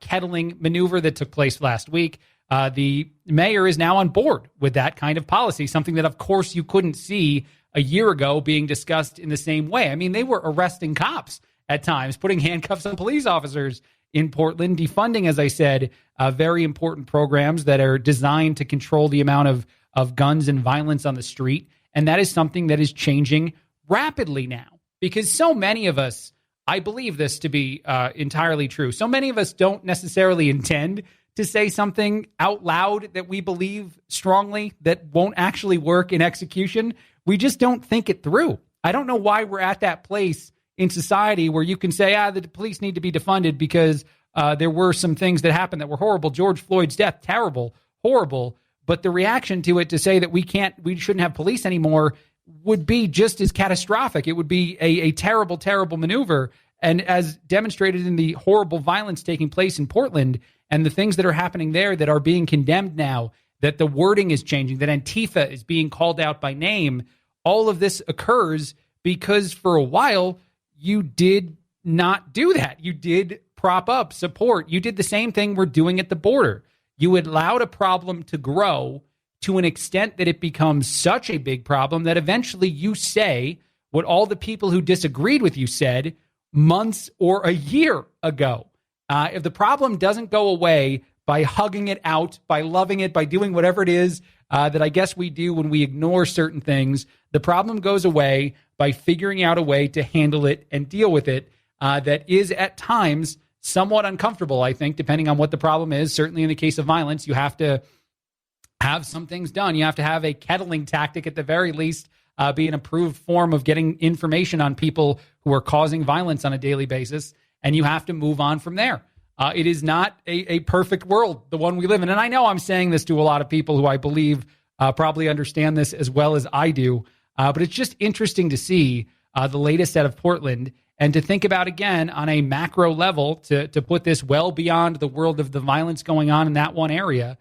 kettling maneuver that took place last week. The mayor is now on board with that kind of policy, something that, of course, you couldn't see a year ago being discussed in the same way. I mean, they were arresting cops at times, putting handcuffs on police officers in Portland, defunding, as I said, very important programs that are designed to control the amount of guns and violence on the street. And that is something that is changing rapidly now, because so many of us, I believe this to be entirely true, so many of us don't necessarily intend to say something out loud that we believe strongly that won't actually work in execution. We just don't think it through. I don't know why we're at that place in society where you can say, the police need to be defunded because there were some things that happened that were horrible. George Floyd's death, terrible, horrible. But the reaction to it, to say that we shouldn't have police anymore, would be just as catastrophic. It would be a terrible, terrible maneuver. And as demonstrated in the horrible violence taking place in Portland and the things that are happening there that are being condemned now, that the wording is changing, that Antifa is being called out by name, all of this occurs because for a while you did not do that. You did prop up, support. You did the same thing we're doing at the border. You allowed a problem to grow to an extent that it becomes such a big problem that eventually you say what all the people who disagreed with you said months or a year ago. If the problem doesn't go away by hugging it out, by loving it, by doing whatever it is that I guess we do when we ignore certain things, the problem goes away by figuring out a way to handle it and deal with it that is at times somewhat uncomfortable, I think, depending on what the problem is. Certainly in the case of violence, you have to have some things done. You have to have a kettling tactic at the very least, be an approved form of getting information on people who are causing violence on a daily basis, and you have to move on from there. It is not a perfect world, the one we live in. And I know I'm saying this to a lot of people who I believe probably understand this as well as I do, but it's just interesting to see the latest out of Portland and to think about, again, on a macro level, to put this well beyond the world of the violence going on in that one area,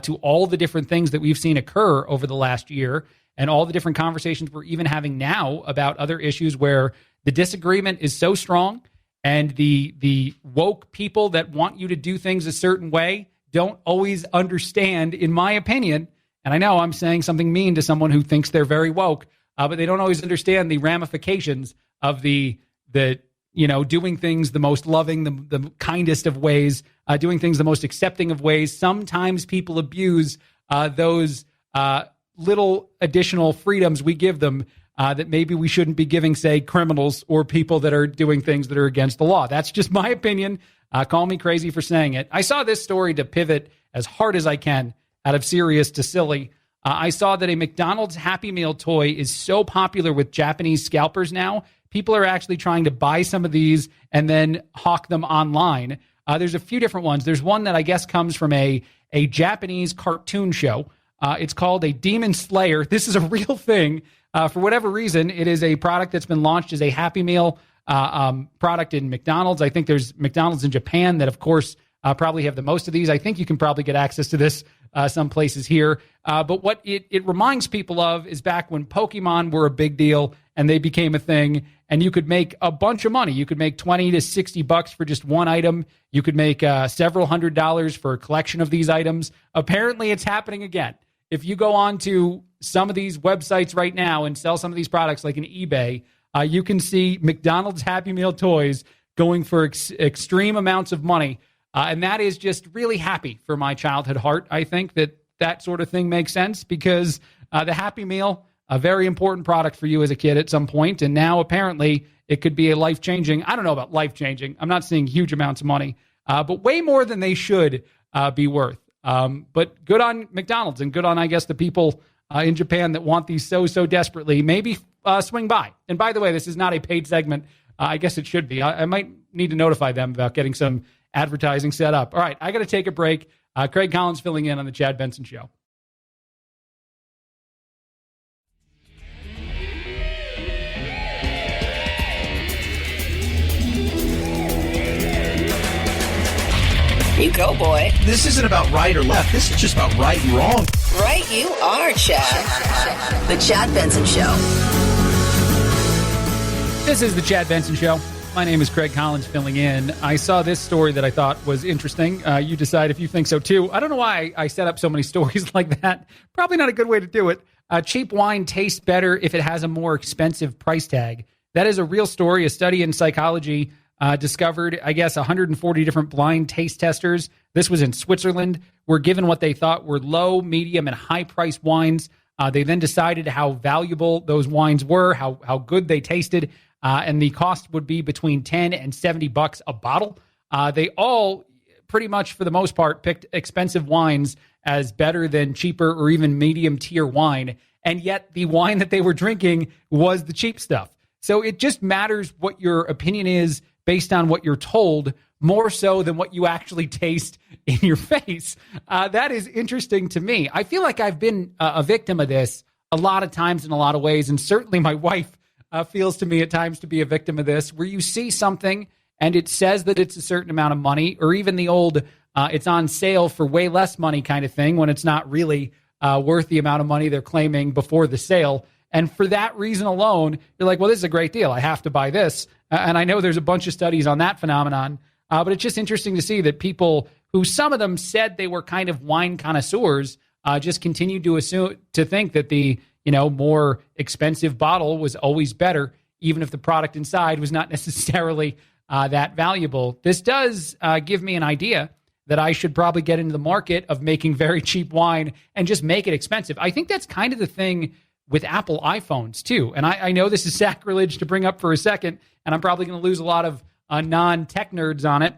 to all the different things that we've seen occur over the last year and all the different conversations we're even having now about other issues where the disagreement is so strong and the woke people that want you to do things a certain way don't always understand, in my opinion, and I know I'm saying something mean to someone who thinks they're very woke, but they don't always understand the ramifications of the doing things the most loving, the kindest of ways, doing things the most accepting of ways. Sometimes people abuse those little additional freedoms we give them that maybe we shouldn't be giving, say, criminals or people that are doing things that are against the law. That's just my opinion. Call me crazy for saying it. I saw this story, to pivot as hard as I can out of serious to silly. I saw that a McDonald's Happy Meal toy is so popular with Japanese scalpers now. People are actually trying to buy some of these and then hawk them online. There's a few different ones. There's one that I guess comes from a Japanese cartoon show. It's called a Demon Slayer. This is a real thing. For whatever reason, it is a product that's been launched as a Happy Meal product in McDonald's. I think there's McDonald's in Japan that, of course, probably have the most of these. I think you can probably get access to this some places here. But what it reminds people of is back when Pokemon were a big deal and they became a thing, and you could make a bunch of money. You could make $20 to $60 for just one item. You could make several $100s for a collection of these items. Apparently, it's happening again. If you go on to some of these websites right now and sell some of these products, like an eBay, you can see McDonald's Happy Meal toys going for extreme amounts of money. And that is just really happy for my childhood heart. I think that sort of thing makes sense because the Happy Meal, a very important product for you as a kid at some point, and now apparently it could be a life-changing. I don't know about life-changing. I'm not seeing huge amounts of money, but way more than they should be worth. But good on McDonald's and good on, I guess, the people in Japan that want these so desperately. Maybe swing by. And by the way, this is not a paid segment. I guess it should be. I might need to notify them about getting some advertising set up. All right, I got to take a break. Craig Collins filling in on the Chad Benson Show. You go, boy. This isn't about right or left. This is just about right and wrong. Right you are, Chad. The Chad Benson Show. This is the Chad Benson Show. My name is Craig Collins filling in. I saw this story that I thought was interesting. You decide if you think so too. I don't know why I set up so many stories like that. Probably not a good way to do it. Cheap wine tastes better if it has a more expensive price tag. That is a real story. A study in psychology discovered, I guess, 140 different blind taste testers. This was in Switzerland. Were given what they thought were low, medium, and high-priced wines. They then decided how valuable those wines were, how good they tasted, and the cost would be between $10 and $70 a bottle. They all, pretty much for the most part, picked expensive wines as better than cheaper or even medium-tier wine, and yet the wine that they were drinking was the cheap stuff. So it just matters what your opinion is based on what you're told, more so than what you actually taste in your face. That is interesting to me. I feel like I've been a victim of this a lot of times in a lot of ways, and certainly my wife feels to me at times to be a victim of this, where you see something and it says that it's a certain amount of money, or even the old it's on sale for way less money kind of thing, when it's not really worth the amount of money they're claiming before the sale. And for that reason alone, you're like, well, this is a great deal. I have to buy this. And I know there's a bunch of studies on that phenomenon, but it's just interesting to see that people who, some of them said they were kind of wine connoisseurs, just continued to think that the more expensive bottle was always better, even if the product inside was not necessarily that valuable. This does give me an idea that I should probably get into the market of making very cheap wine and just make it expensive. I think that's kind of the thing with Apple iPhones too. And I know this is sacrilege to bring up for a second, and I'm probably going to lose a lot of non-tech nerds on it.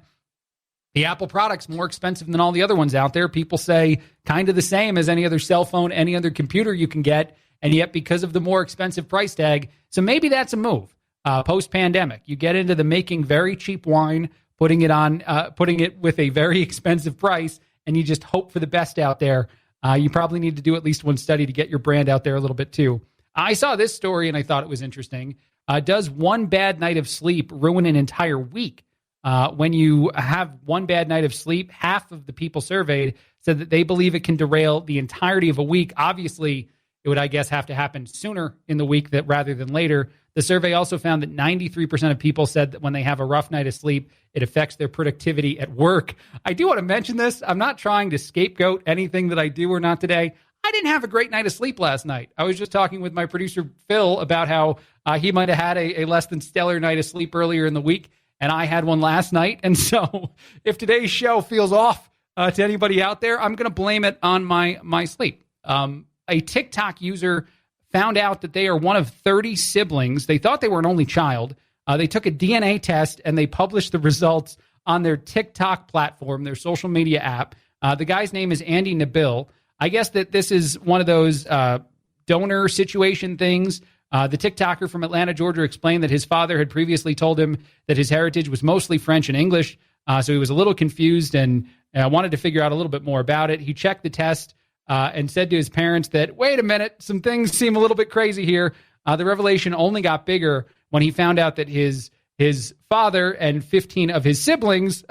The Apple product's more expensive than all the other ones out there. People say kind of the same as any other cell phone, any other computer you can get, and yet because of the more expensive price tag. So maybe that's a move. Post-pandemic, you get into the making very cheap wine, putting it with a very expensive price, and you just hope for the best out there. You probably need to do at least one study to get your brand out there a little bit too. I saw this story and I thought it was interesting. Does one bad night of sleep ruin an entire week? When you have one bad night of sleep, half of the people surveyed said that they believe it can derail the entirety of a week. Obviously, it would, I guess, have to happen sooner in the week rather than later. The survey also found that 93% of people said that when they have a rough night of sleep, it affects their productivity at work. I do want to mention this. I'm not trying to scapegoat anything that I do or not today. I didn't have a great night of sleep last night. I was just talking with my producer, Phil, about how he might have had a less than stellar night of sleep earlier in the week, and I had one last night. And so if today's show feels off to anybody out there, I'm going to blame it on my sleep. A TikTok user found out that they are one of 30 siblings. They thought they were an only child. They took a DNA test and they published the results on their TikTok platform, their social media app. The guy's name is Andy Nabil. I guess that this is one of those donor situation things. The TikToker from Atlanta, Georgia, explained that his father had previously told him that his heritage was mostly French and English. So he was a little confused and wanted to figure out a little bit more about it. He checked the test and said to his parents that, wait a minute, some things seem a little bit crazy here. The revelation only got bigger when he found out that his his father and 15 of his siblings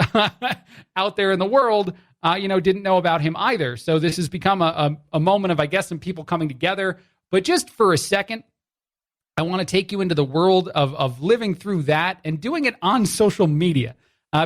out there in the world, didn't know about him either. So this has become a moment of, I guess, some people coming together. But just for a second, I want to take you into the world of living through that and doing it on social media.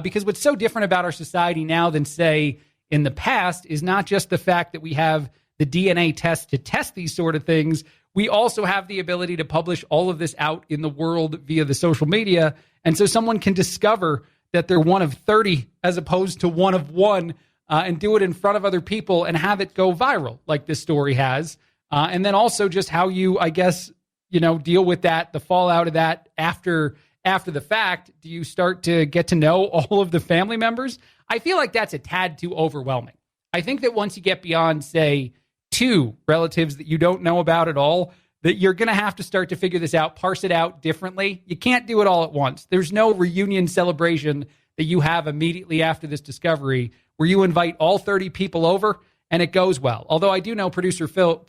Because what's so different about our society now than, say, in the past is not just the fact that we have the DNA test to test these sort of things. We also have the ability to publish all of this out in the world via the social media. And so someone can discover that they're one of 30 as opposed to one of one, and do it in front of other people and have it go viral like this story has. And then also just how you, I guess, deal with that, the fallout of that after the fact. Do you start to get to know all of the family members? I feel like that's a tad too overwhelming. I think that once you get beyond, say, 2 relatives that you don't know about at all, that you're going to have to start to figure this out, parse it out differently. You can't do it all at once. There's no reunion celebration that you have immediately after this discovery where you invite all 30 people over and it goes well. Although I do know producer Phil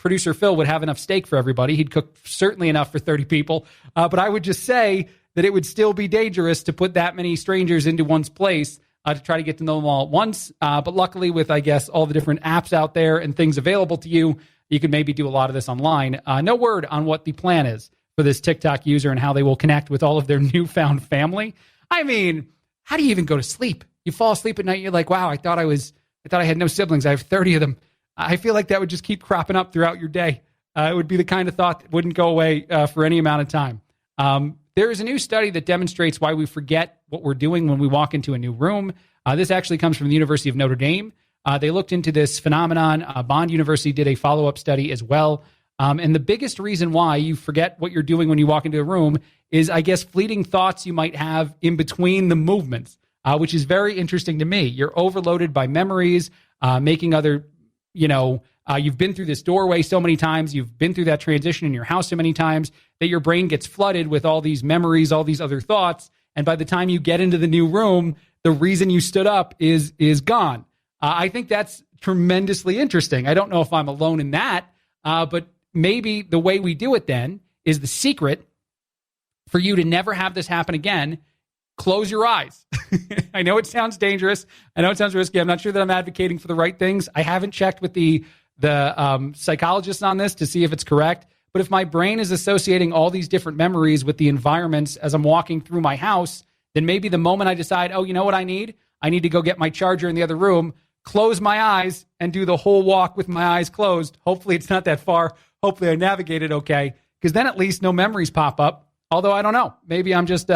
would have enough steak for everybody. He'd cook certainly enough for 30 people. But I would just say that it would still be dangerous to put that many strangers into one's place to try to get to know them all at once. But luckily with, I guess, all the different apps out there and things available to you, you can maybe do a lot of this online. No word on what the plan is for this TikTok user and how they will connect with all of their newfound family. I mean, how do you even go to sleep? You fall asleep at night, you're like, wow, I thought I had no siblings. I have 30 of them. I feel like that would just keep cropping up throughout your day. It would be the kind of thought that wouldn't go away for any amount of time. There is a new study that demonstrates why we forget what we're doing when we walk into a new room. This actually comes from the University of Notre Dame. They looked into this phenomenon. Bond University did a follow-up study as well. And the biggest reason why you forget what you're doing when you walk into a room is, I guess, fleeting thoughts you might have in between the movements, which is very interesting to me. You're overloaded by memories, making other, you've been through this doorway so many times, you've been through that transition in your house so many times that your brain gets flooded with all these memories, all these other thoughts. And by the time you get into the new room, the reason you stood up is gone. I think that's tremendously interesting. I don't know if I'm alone in that, but maybe the way we do it then is the secret for you to never have this happen again. Close your eyes. I know it sounds dangerous. I know it sounds risky. I'm not sure that I'm advocating for the right things. I haven't checked with the psychologists on this to see if it's correct. But if my brain is associating all these different memories with the environments as I'm walking through my house, then maybe the moment I decide, oh, you know what I need? I need to go get my charger in the other room, close my eyes, and do the whole walk with my eyes closed. Hopefully it's not that far. Hopefully I navigate it okay, because then at least no memories pop up. Although I don't know. Maybe I'm just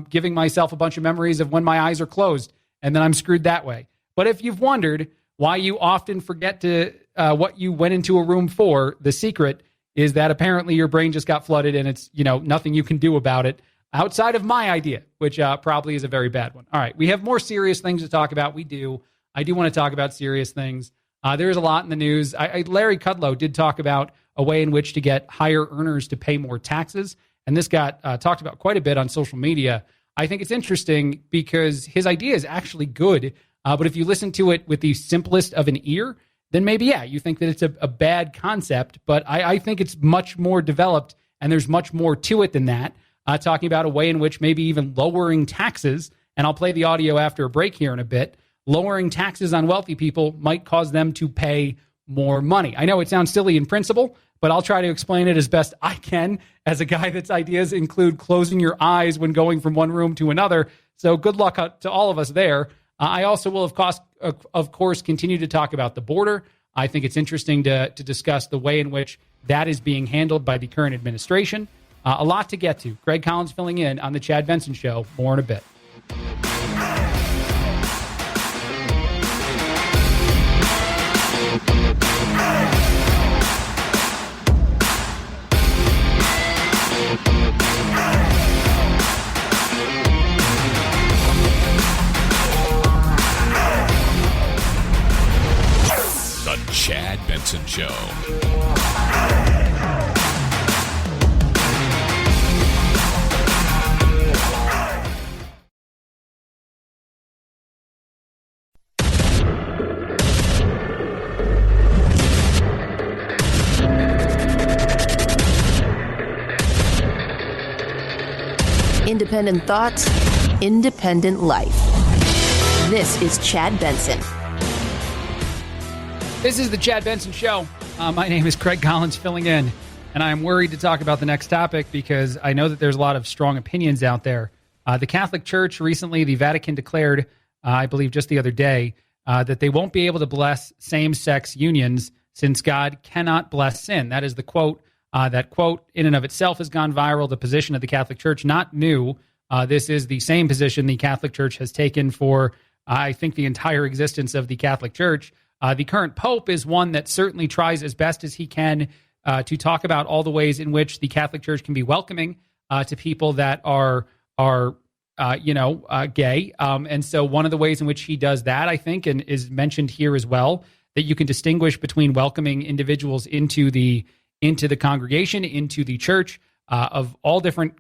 giving myself a bunch of memories of when my eyes are closed, and then I'm screwed that way. But if you've wondered why you often forget to what you went into a room for, the secret is that apparently your brain just got flooded, and it's nothing you can do about it outside of my idea, which probably is a very bad one. All right, we have more serious things to talk about. I do want to talk about serious things. There's a lot in the news. Larry Kudlow did talk about a way in which to get higher earners to pay more taxes. And this got talked about quite a bit on social media. I think it's interesting because his idea is actually good. But if you listen to it with the simplest of an ear, then maybe, you think that it's a bad concept. But I think it's much more developed, and there's much more to it than that. Talking about a way in which maybe even lowering taxes, and I'll play the audio after a break here in a bit, lowering taxes on wealthy people might cause them to pay more money. I know it sounds silly in principle, but I'll try to explain it as best I can as a guy that's ideas include closing your eyes when going from one room to another. So good luck to all of us there. I also will, of course, continue to talk about the border. I think it's interesting to discuss the way in which that is being handled by the current administration. A lot to get to. Greg Collins filling in on The Chad Benson Show. More in a bit. The Chad Benson Show. Independent thoughts, independent life. This is Chad Benson. This is the Chad Benson Show. My name is Craig Collins filling in, and I'm worried to talk about the next topic because I know that there's a lot of strong opinions out there. The Catholic Church recently, the Vatican declared, I believe just the other day, that they won't be able to bless same-sex unions since God cannot bless sin. That is the quote. That quote in and of itself has gone viral. The position of the Catholic Church, not new. This is the same position the Catholic Church has taken for, I think, the entire existence of the Catholic Church. The current Pope is one that certainly tries as best as he can to talk about all the ways in which the Catholic Church can be welcoming to people that are gay. And so one of the ways in which he does that, I think, and is mentioned here as well, that you can distinguish between welcoming individuals into the congregation, into the church, of all different,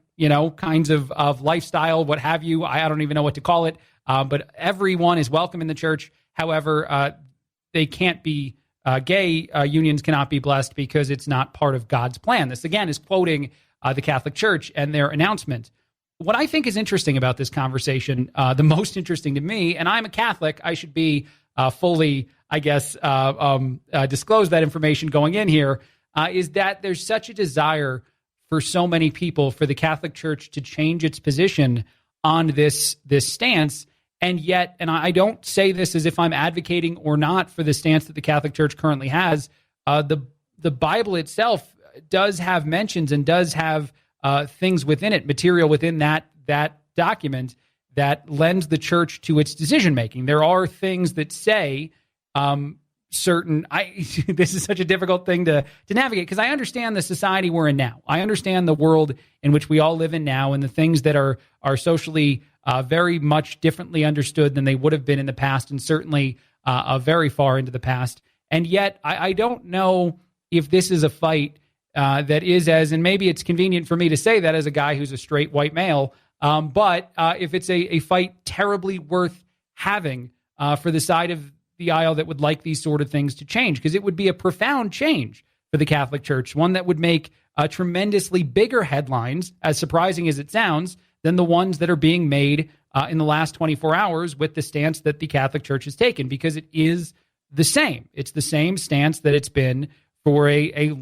kinds of lifestyle, what have you. I don't even know what to call it, but everyone is welcome in the church. However, they can't be gay unions cannot be blessed because it's not part of God's plan. This, again, is quoting the Catholic Church and their announcement. What I think is interesting about this conversation, the most interesting to me, and I'm a Catholic, I should be fully, I guess, disclose that information going in here, is that there's such a desire for so many people for the Catholic Church to change its position on this stance. And yet, and I don't say this as if I'm advocating or not for the stance that the Catholic Church currently has, the Bible itself does have mentions and does have things within it, material within that document that lends the church to its decision-making. There are things that say this is such a difficult thing to navigate because I understand the society we're in now. I understand the world in which we all live in now and the things that are socially very much differently understood than they would have been in the past, and certainly very far into the past. And yet, I don't know if this is a fight that is and maybe it's convenient for me to say that as a guy who's a straight white male, but if it's a fight terribly worth having for the side of the aisle that would like these sort of things to change, because it would be a profound change for the Catholic Church, one that would make tremendously bigger headlines, as surprising as it sounds, than the ones that are being made in the last 24 hours with the stance that the Catholic Church has taken, because it is the same. It's the same stance that it's been for a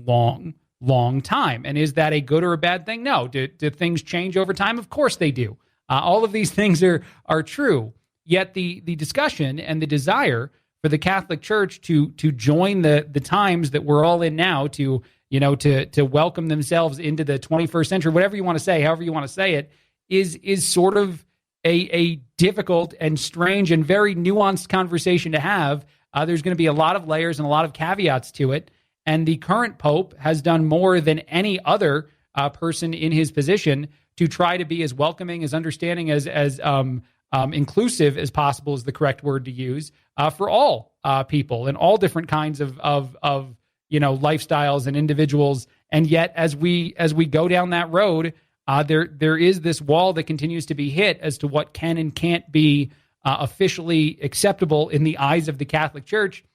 long time. And is that a good or a bad thing? No. Do things change over time? Of course they do. All of these things are true. Yet the discussion and the desire for the Catholic Church to join the times that we're all in now, to welcome themselves into the 21st century, whatever you want to say, however you want to say it, is sort of a difficult and strange and very nuanced conversation to have. There's going to be a lot of layers and a lot of caveats to it. And the current Pope has done more than any other person in his position to try to be as welcoming, as understanding, as inclusive as possible is the correct word to use for all people and all different kinds of lifestyles and individuals. And yet, as we go down that road, there is this wall that continues to be hit as to what can and can't be officially acceptable in the eyes of the Catholic Church.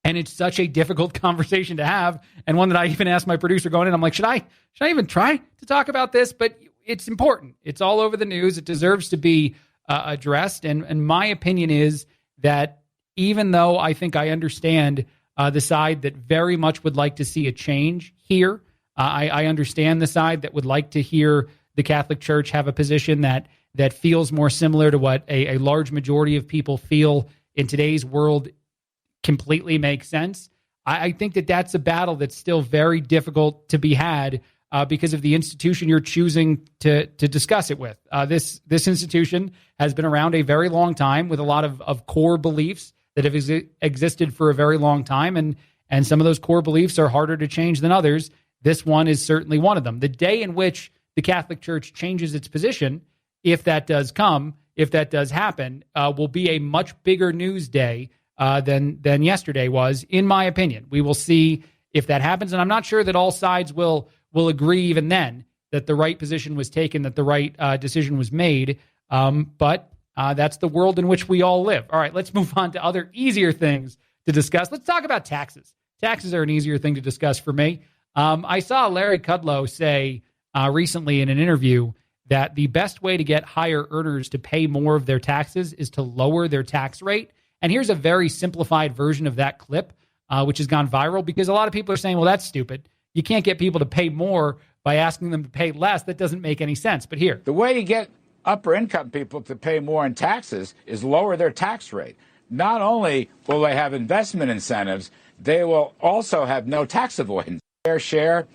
And it's such a difficult conversation to have, and one that I even asked my producer going in. I'm like, should I even try to talk about this? But it's important. It's all over the news. It deserves to be addressed. And my opinion is that even though I think I understand the side that very much would like to see a change here, I understand the side that would like to hear the Catholic Church have a position that feels more similar to what a large majority of people feel in today's world completely makes sense. I think that's a battle that's still very difficult to be had because of the institution you're choosing to discuss it with. This institution has been around a very long time with a lot of core beliefs that have existed for a very long time, and some of those core beliefs are harder to change than others. This one is certainly one of them. The day in which the Catholic Church changes its position, if that does come, if that does happen, will be a much bigger news day than yesterday was, in my opinion. We will see if that happens, and I'm not sure that all sides will agree even then that the right position was taken, that the right decision was made, but that's the world in which we all live. All right, let's move on to other easier things to discuss. Let's talk about taxes. Taxes are an easier thing to discuss for me. I saw Larry Kudlow say recently in an interview that the best way to get higher earners to pay more of their taxes is to lower their tax rate. And here's a very simplified version of that clip, which has gone viral because a lot of people are saying, well, that's stupid. You can't get people to pay more by asking them to pay less. That doesn't make any sense. But here. The way to get upper income people to pay more in taxes is lower their tax rate. Not only will they have investment incentives, they will also have no tax avoidance. Fair share.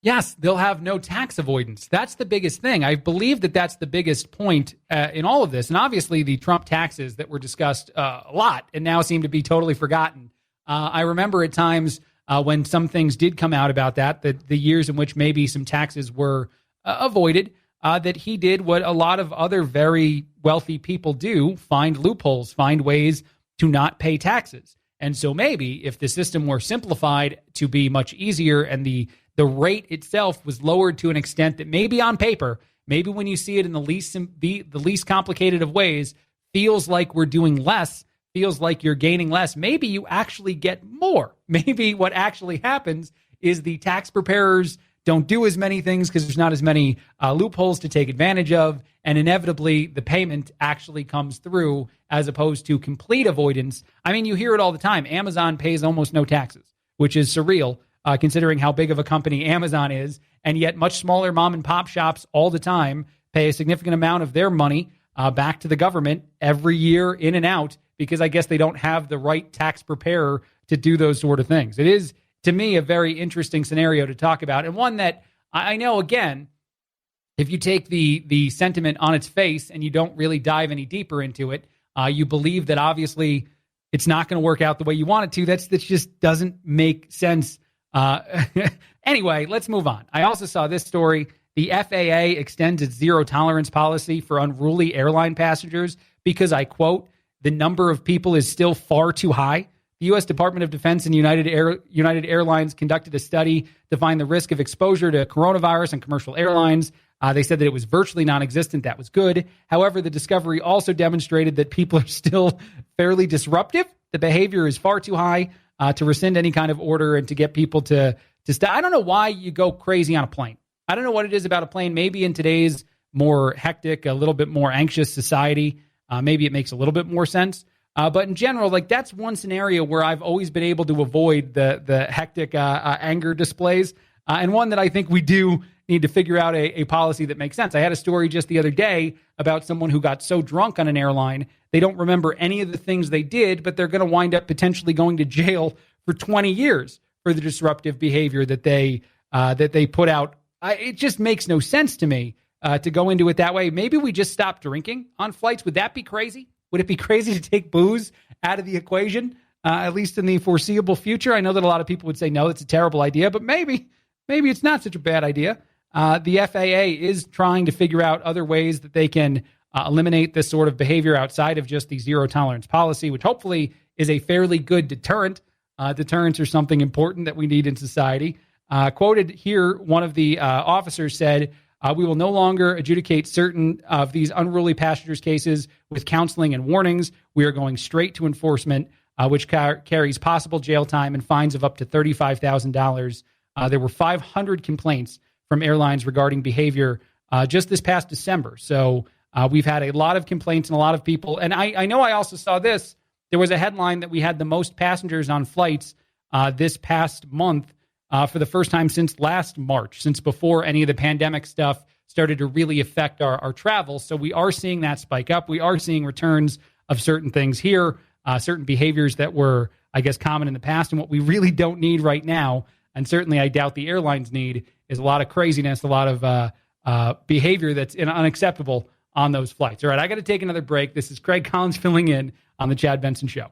Yes, they'll have no tax avoidance. That's the biggest thing. I believe that that's the biggest point in all of this. And obviously the Trump taxes that were discussed a lot and now seem to be totally forgotten. I remember at times when some things did come out about that the years in which maybe some taxes were avoided, that he did what a lot of other very wealthy people do, find loopholes, find ways to not pay taxes. And so maybe if the system were simplified to be much easier and the rate itself was lowered to an extent that maybe on paper, maybe when you see it in the least complicated of ways, feels like we're doing less, feels like you're gaining less, maybe you actually get more. Maybe what actually happens is the tax preparers don't do as many things because there's not as many loopholes to take advantage of, and inevitably the payment actually comes through as opposed to complete avoidance. I mean, you hear it all the time. Amazon pays almost no taxes, which is surreal considering how big of a company Amazon is, and yet much smaller mom and pop shops all the time pay a significant amount of their money back to the government every year in and out because I guess they don't have the right tax preparer to do those sort of things. It is, to me, a very interesting scenario to talk about, and one that I know, again, if you take the sentiment on its face and you don't really dive any deeper into it, you believe that obviously it's not going to work out the way you want it to. That just doesn't make sense. Anyway, let's move on. I also saw this story. The FAA extends its zero tolerance policy for unruly airline passengers because, I quote, the number of people is still far too high. The U.S. Department of Defense and United Airlines conducted a study to find the risk of exposure to coronavirus on commercial airlines. They said that it was virtually non-existent. That was good. However, the discovery also demonstrated that people are still fairly disruptive. The behavior is far too high to rescind any kind of order and to get people to stop. I don't know why you go crazy on a plane. I don't know what it is about a plane. Maybe in today's more hectic, a little bit more anxious society, maybe it makes a little bit more sense. But in general, like that's one scenario where I've always been able to avoid the hectic anger displays, and one that I think we do need to figure out a policy that makes sense. I had a story just the other day about someone who got so drunk on an airline, they don't remember any of the things they did, but they're going to wind up potentially going to jail for 20 years for the disruptive behavior that they put out. It just makes no sense to me to go into it that way. Maybe we just stop drinking on flights. Would that be crazy? Would it be crazy to take booze out of the equation, at least in the foreseeable future? I know that a lot of people would say, no, it's a terrible idea, but maybe it's not such a bad idea. The FAA is trying to figure out other ways that they can eliminate this sort of behavior outside of just the zero tolerance policy, which hopefully is a fairly good deterrent. Deterrents are something important that we need in society. Quoted here, one of the officers said, we will no longer adjudicate certain of these unruly passengers cases with counseling and warnings. We are going straight to enforcement, which carries possible jail time and fines of up to $35,000. There were 500 complaints from airlines regarding behavior just this past December. So we've had a lot of complaints and a lot of people. And I know I also saw this. There was a headline that we had the most passengers on flights this past month for the first time since last March, since before any of the pandemic stuff started to really affect our travel. So we are seeing that spike up. We are seeing returns of certain things here, certain behaviors that were, I guess, common in the past. And what we really don't need right now, and certainly I doubt the airlines need, is a lot of craziness, a lot of behavior that's unacceptable on those flights. All right, I got to take another break. This is Craig Collins filling in on the Chad Benson Show.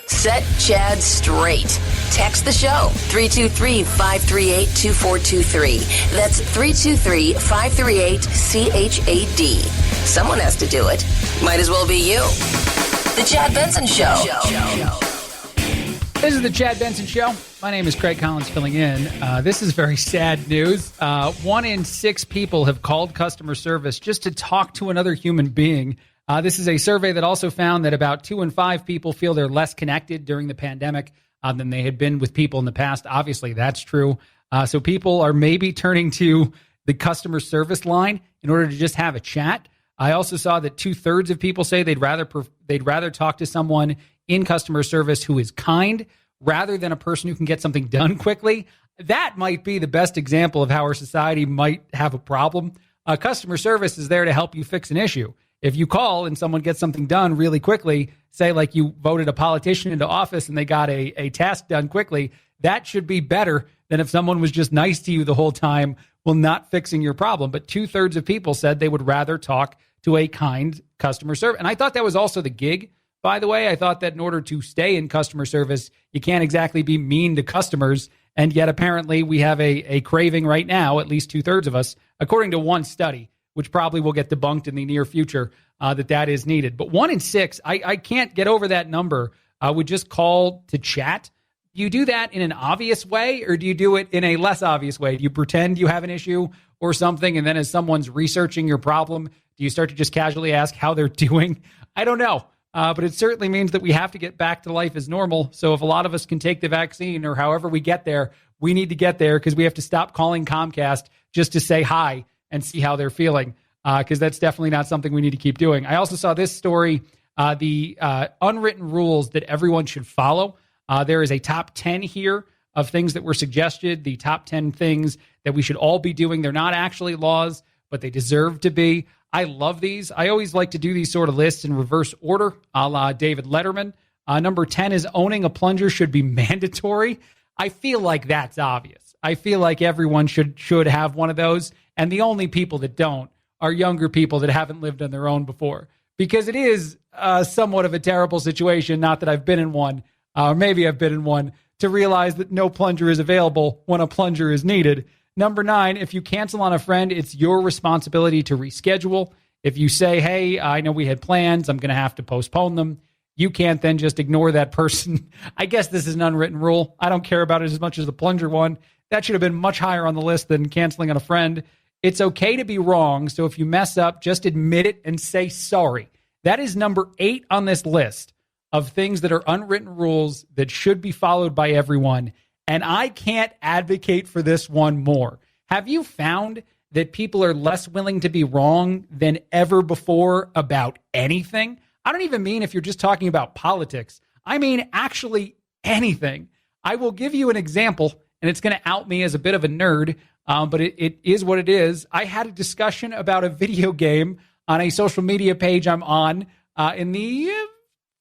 Set Chad straight. Text the show, 323-538-2423. That's 323-538-CHAD. Someone has to do it. Might as well be you. The Chad Benson Show. This is the Chad Benson Show. My name is Craig Collins filling in. This is very sad news. 1 in 6 people have called customer service just to talk to another human being. This is a survey that also found that about 2 in 5 people feel they're less connected during the pandemic than they had been with people in the past. Obviously, that's true. So people are maybe turning to the customer service line in order to just have a chat. I also saw that 2/3 of people say they'd rather talk to someone in customer service who is kind rather than a person who can get something done quickly. That might be the best example of how our society might have a problem. Customer service is there to help you fix an issue. If you call and someone gets something done really quickly, say like you voted a politician into office and they got a task done quickly, that should be better than if someone was just nice to you the whole time while not fixing your problem. But 2/3 of people said they would rather talk to a kind customer service. And I thought that was also the gig, by the way. I thought that in order to stay in customer service, you can't exactly be mean to customers. And yet apparently we have a craving right now, at least 2/3 of us, according to one study, which probably will get debunked in the near future, that is needed. But 1 in 6, I can't get over that number, would just call to chat. Do you do that in an obvious way, or do you do it in a less obvious way? Do you pretend you have an issue or something, and then as someone's researching your problem, do you start to just casually ask how they're doing? I don't know. But it certainly means that we have to get back to life as normal. So if a lot of us can take the vaccine or however we get there, we need to get there because we have to stop calling Comcast just to say hi and see how they're feeling, because that's definitely not something we need to keep doing. I also saw this story, the unwritten rules that everyone should follow. There is a top 10 here of things that were suggested, the top 10 things that we should all be doing. They're not actually laws, but they deserve to be. I love these. I always like to do these sort of lists in reverse order, a la David Letterman. Number 10 is owning a plunger should be mandatory. I feel like that's obvious. I feel like everyone should have one of those. And the only people that don't are younger people that haven't lived on their own before, because it is somewhat of a terrible situation. Not that I've been in one, or maybe I've been in one, to realize that no plunger is available when a plunger is needed. Number 9, if you cancel on a friend, it's your responsibility to reschedule. If you say, hey, I know we had plans, I'm going to have to postpone them, you can't then just ignore that person. I guess this is an unwritten rule. I don't care about it as much as the plunger one. That should have been much higher on the list than canceling on a friend. It's okay to be wrong, so if you mess up, just admit it and say sorry. That is number 8 on this list of things that are unwritten rules that should be followed by everyone. And I can't advocate for this one more. Have you found that people are less willing to be wrong than ever before about anything? I don't even mean if you're just talking about politics. I mean actually anything. I will give you an example, and it's going to out me as a bit of a nerd, but it is what it is. I had a discussion about a video game on a social media page I'm on in the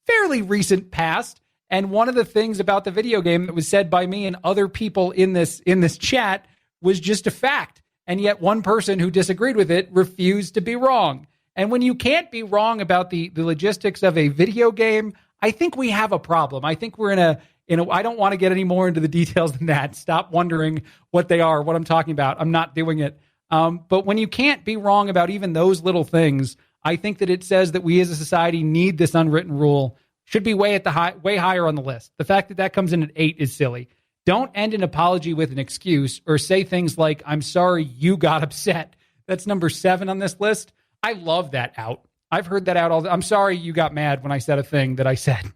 fairly recent past. And one of the things about the video game that was said by me and other people in this chat was just a fact. And yet one person who disagreed with it refused to be wrong. And when you can't be wrong about the logistics of a video game, I think we have a problem. I think we're in a I don't want to get any more into the details than that. Stop wondering what they are, what I'm talking about. I'm not doing it. But when you can't be wrong about even those little things, I think that it says that we as a society need this unwritten rule. Should be way higher on the list. The fact that comes in at 8 is silly. Don't end an apology with an excuse or say things like, I'm sorry you got upset. That's number 7 on this list. I love that out. I've heard that out I'm sorry you got mad when I said a thing that I said.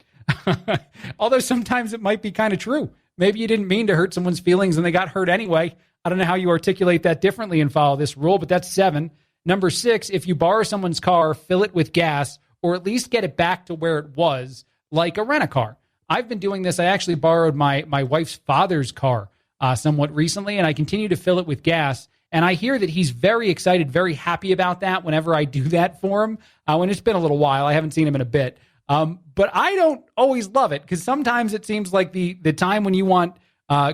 Although sometimes it might be kind of true. Maybe you didn't mean to hurt someone's feelings and they got hurt anyway. I don't know how you articulate that differently and follow this rule, but that's 7. Number 6, if you borrow someone's car, fill it with gas, or at least get it back to where it was, like a rent-a-car. I've been doing this. I actually borrowed my wife's father's car somewhat recently, and I continue to fill it with gas. And I hear that he's very excited, very happy about that whenever I do that for him. And it's been a little while. I haven't seen him in a bit. But I don't always love it, because sometimes it seems like the time when you want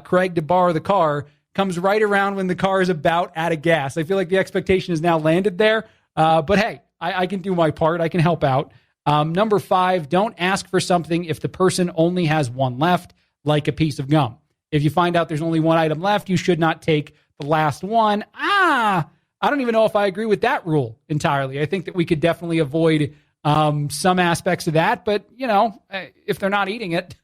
Craig to borrow the car comes right around when the car is about out of gas. I feel like the expectation is now landed there. But hey, I can do my part. I can help out. Number 5, don't ask for something if the person only has one left, like a piece of gum. If you find out there's only one item left, you should not take the last one. I don't even know if I agree with that rule entirely. I think that we could definitely avoid some aspects of that. But, if they're not eating it,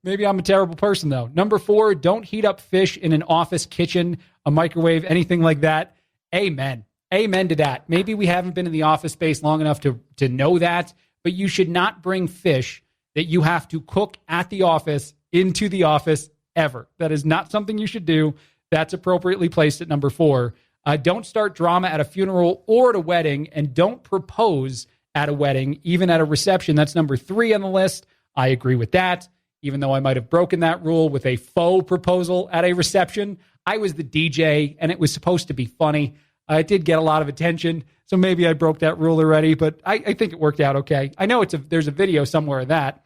maybe I'm a terrible person, though. Number 4, don't heat up fish in an office kitchen, a microwave, anything like that. Amen. Amen to that. Maybe we haven't been in the office space long enough to know that, but you should not bring fish that you have to cook at the office into the office ever. That is not something you should do. That's appropriately placed at number 4. Don't start drama at a funeral or at a wedding, and don't propose at a wedding, even at a reception. That's number 3 on the list. I agree with that, even though I might have broken that rule with a faux proposal at a reception. I was the DJ, and it was supposed to be funny. It did get a lot of attention, so maybe I broke that rule already, but I think it worked out okay. I know there's a video somewhere of that.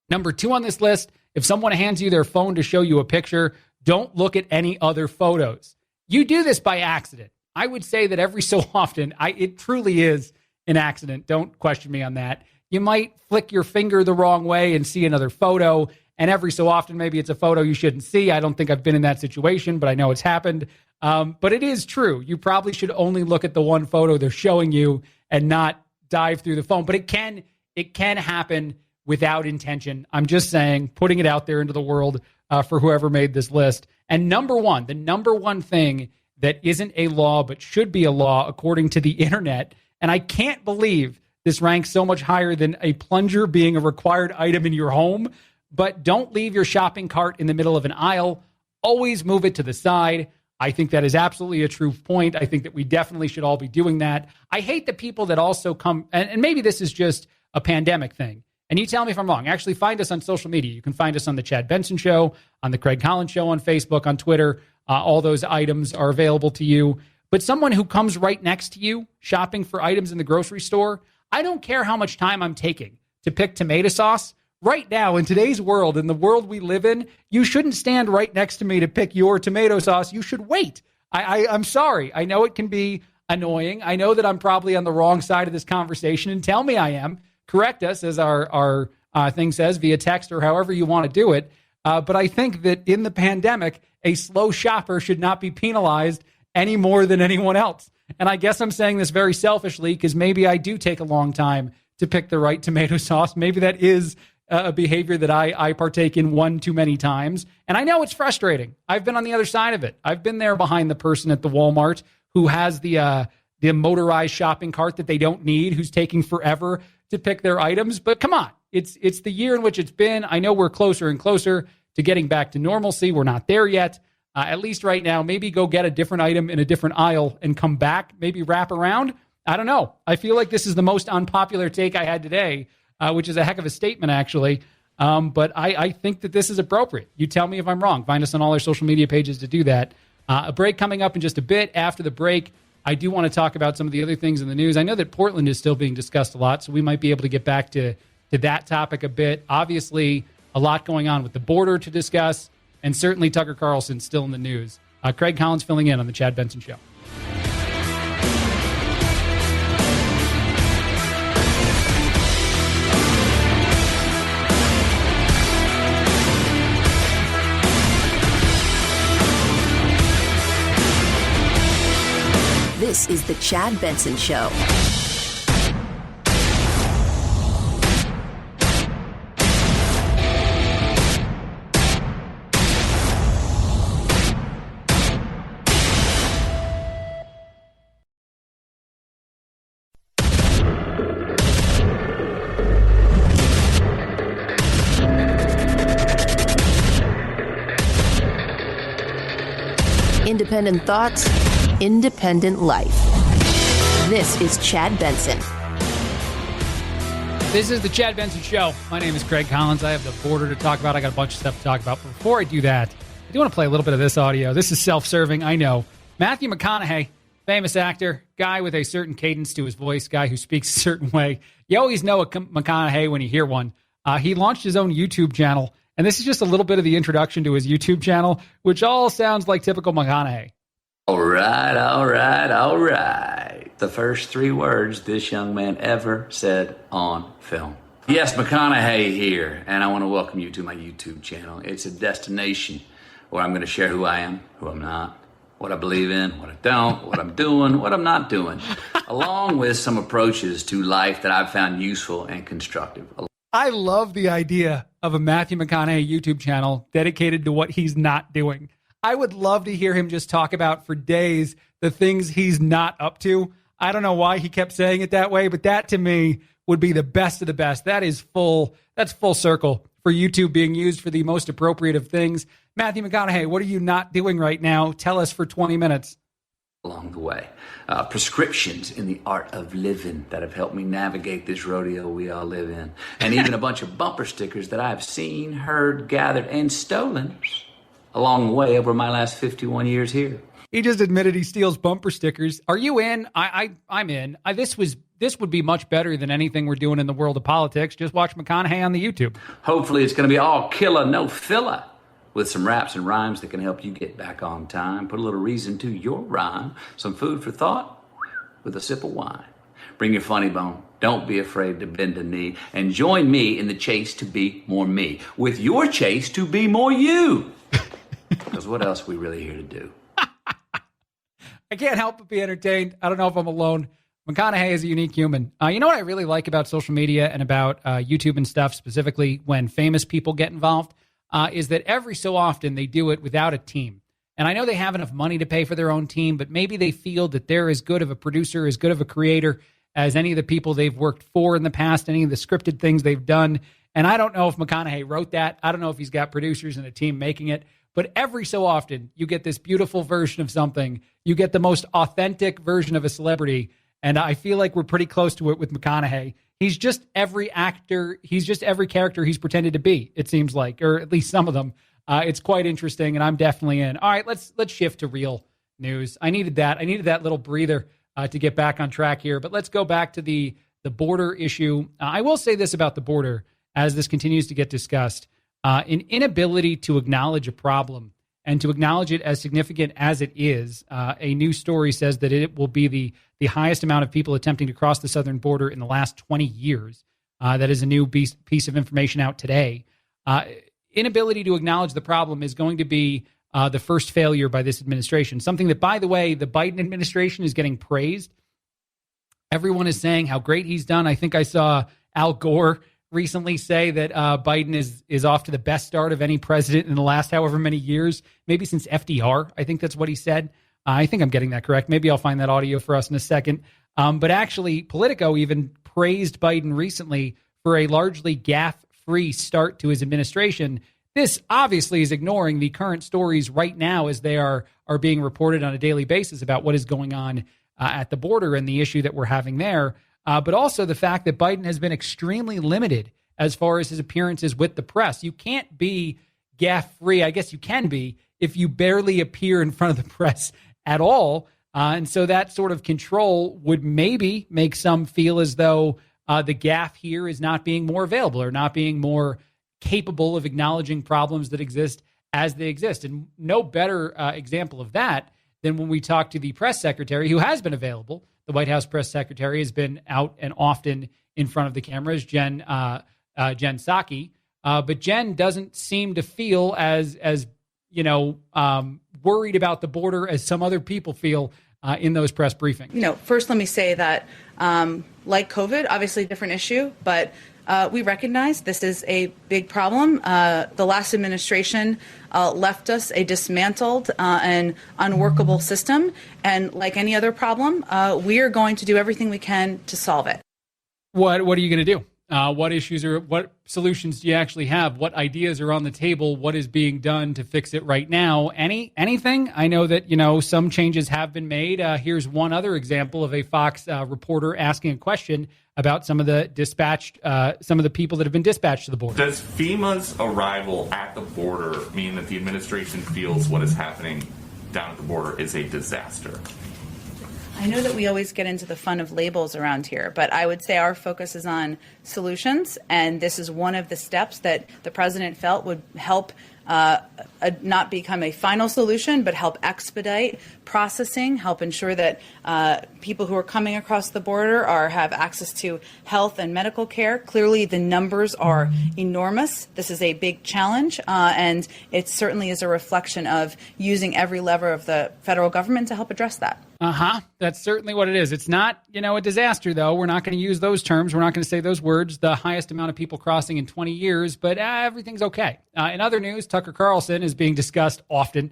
Number 2 on this list, if someone hands you their phone to show you a picture, don't look at any other photos. You do this by accident. I would say that every so often, it truly is an accident. Don't question me on that. You might flick your finger the wrong way and see another photo, and every so often, maybe it's a photo you shouldn't see. I don't think I've been in that situation, but I know it's happened. But it is true. You probably should only look at the one photo they're showing you and not dive through the phone. But it can happen without intention. I'm just saying, putting it out there into the world for whoever made this list. And the number one thing that isn't a law but should be a law according to the internet, and I can't believe this ranks so much higher than a plunger being a required item in your home, but don't leave your shopping cart in the middle of an aisle. Always move it to the side. I think that is absolutely a true point. I think that we definitely should all be doing that. I hate the people that also come, and maybe this is just a pandemic thing, and you tell me if I'm wrong. Actually, find us on social media. You can find us on the Chad Benson Show, on the Craig Collins Show, on Facebook, on Twitter. All those items are available to you. But someone who comes right next to you shopping for items in the grocery store, I don't care how much time I'm taking to pick tomato sauce. Right now, in today's world, in the world we live in, you shouldn't stand right next to me to pick your tomato sauce. You should wait. I'm sorry. I know it can be annoying. I know that I'm probably on the wrong side of this conversation, and tell me I am. Correct us, as our thing says, via text or however you want to do it. But I think that in the pandemic, a slow shopper should not be penalized any more than anyone else. And I guess I'm saying this very selfishly because maybe I do take a long time to pick the right tomato sauce. Maybe that is a behavior that I partake in one too many times. And I know it's frustrating. I've been on the other side of it. I've been there behind the person at the Walmart who has the motorized shopping cart that they don't need, who's taking forever to pick their items. But come on, it's the year in which it's been. I know we're closer and closer to getting back to normalcy. We're not there yet. At least right now, maybe go get a different item in a different aisle and come back, maybe wrap around. I don't know. I feel like this is the most unpopular take I had today, which is a heck of a statement, actually. But I think that this is appropriate. You tell me if I'm wrong. Find us on all our social media pages to do that. A break coming up in just a bit. After the break, I do want to talk about some of the other things in the news. I know that Portland is still being discussed a lot, so we might be able to get back to that topic a bit. Obviously, a lot going on with the border to discuss, and certainly Tucker Carlson still in the news. Craig Collins filling in on the Chad Benson Show. This is the Chad Benson Show. Independent thoughts, independent life. This is Chad Benson. This is the Chad Benson Show. My name is Craig Collins. I have the border to talk about. I got a bunch of stuff to talk about. But before I do that, I do want to play a little bit of this audio. This is self-serving, I know. Matthew McConaughey, famous actor, guy with a certain cadence to his voice, guy who speaks a certain way. You always know a McConaughey when you hear one. He launched his own YouTube channel, and this is just a little bit of the introduction to his YouTube channel, which all sounds like typical McConaughey. All right. The first 3 words this young man ever said on film. Yes, McConaughey here, and I want to welcome you to my YouTube channel. It's a destination where I'm going to share who I am, who I'm not, what I believe in, what I don't, what I'm doing, what I'm not doing, along with some approaches to life that I've found useful and constructive. I love the idea of a Matthew McConaughey YouTube channel dedicated to what he's not doing. I would love to hear him just talk about for days the things he's not up to. I don't know why he kept saying it that way, but that to me would be the best of the best. That's full circle for YouTube being used for the most appropriate of things. Matthew McConaughey, what are you not doing right now? Tell us for 20 minutes. Along the way, prescriptions in the art of living that have helped me navigate this rodeo we all live in, and even a bunch of bumper stickers that I've seen, heard, gathered, and stolen along the way over my last 51 years here. He just admitted he steals bumper stickers. Are you in? I'm in. This would be much better than anything we're doing in the world of politics. Just watch McConaughey on the YouTube. Hopefully it's going to be all killer, no filler, with some raps and rhymes that can help you get back on time. Put a little reason to your rhyme. Some food for thought with a sip of wine. Bring your funny bone. Don't be afraid to bend a knee. And join me in the chase to be more me. With your chase to be more you. Because what else are we really here to do? I can't help but be entertained. I don't know if I'm alone. McConaughey is a unique human. You know what I really like about social media and about YouTube and stuff, specifically when famous people get involved, is that every so often they do it without a team. And I know they have enough money to pay for their own team, but maybe they feel that they're as good of a producer, as good of a creator as any of the people they've worked for in the past, any of the scripted things they've done. And I don't know if McConaughey wrote that. I don't know if he's got producers and a team making it. But every so often, you get this beautiful version of something. You get the most authentic version of a celebrity. And I feel like we're pretty close to it with McConaughey. He's just every actor. He's just every character he's pretended to be, it seems like, or at least some of them. It's quite interesting, and I'm definitely in. All right, let's shift to real news. I needed that. I needed that little breather to get back on track here. But let's go back to the border issue. I will say this about the border as this continues to get discussed. An inability to acknowledge a problem and to acknowledge it as significant as it is. A new story says that it will be the highest amount of people attempting to cross the southern border in the last 20 years. That is a new piece of information out today. Inability to acknowledge the problem is going to be the first failure by this administration, something that, by the way, the Biden administration is getting praised. Everyone is saying how great he's done. I think I saw Al Gore recently say that Biden is off to the best start of any president in the last however many years, maybe since FDR. I think that's what he said. I think I'm getting that correct. Maybe I'll find that audio for us in a second. But actually, Politico even praised Biden recently for a largely gaffe-free start to his administration. This obviously is ignoring the current stories right now as they are being reported on a daily basis about what is going on at the border and the issue that we're having there. But also the fact that Biden has been extremely limited as far as his appearances with the press. You can't be gaffe-free. I guess you can be if you barely appear in front of the press at all. And so that sort of control would maybe make some feel as though the gaffe here is not being more available or not being more capable of acknowledging problems that exist as they exist. And no better example of that than when we talk to the press secretary who has been available. The White House press secretary has been out and often in front of the cameras, Jen Psaki. But Jen doesn't seem to feel as worried about the border as some other people feel in those press briefings. First, let me say that like COVID, obviously a different issue, but we recognize this is a big problem. The last administration left us a dismantled and unworkable system. And like any other problem, we are going to do everything we can to solve it. What are you going to do? What solutions do you actually have? What ideas are on the table? What is being done to fix it right now? Anything? I know that, some changes have been made. Here's one other example of a Fox reporter asking a question about some of the people that have been dispatched to the border. Does FEMA's arrival at the border mean that the administration feels what is happening down at the border is a disaster? I know that we always get into the fun of labels around here, but I would say our focus is on solutions, and this is one of the steps that the president felt would help not become a final solution, but help expedite processing, help ensure that people who are coming across the border have access to health and medical care. Clearly, the numbers are enormous. This is a big challenge, and it certainly is a reflection of using every lever of the federal government to help address that. That's certainly what it is. It's not, a disaster, though. We're not going to use those terms. We're not going to say those words, the highest amount of people crossing in 20 years, but everything's okay. In other news, Tucker Carlson is being discussed often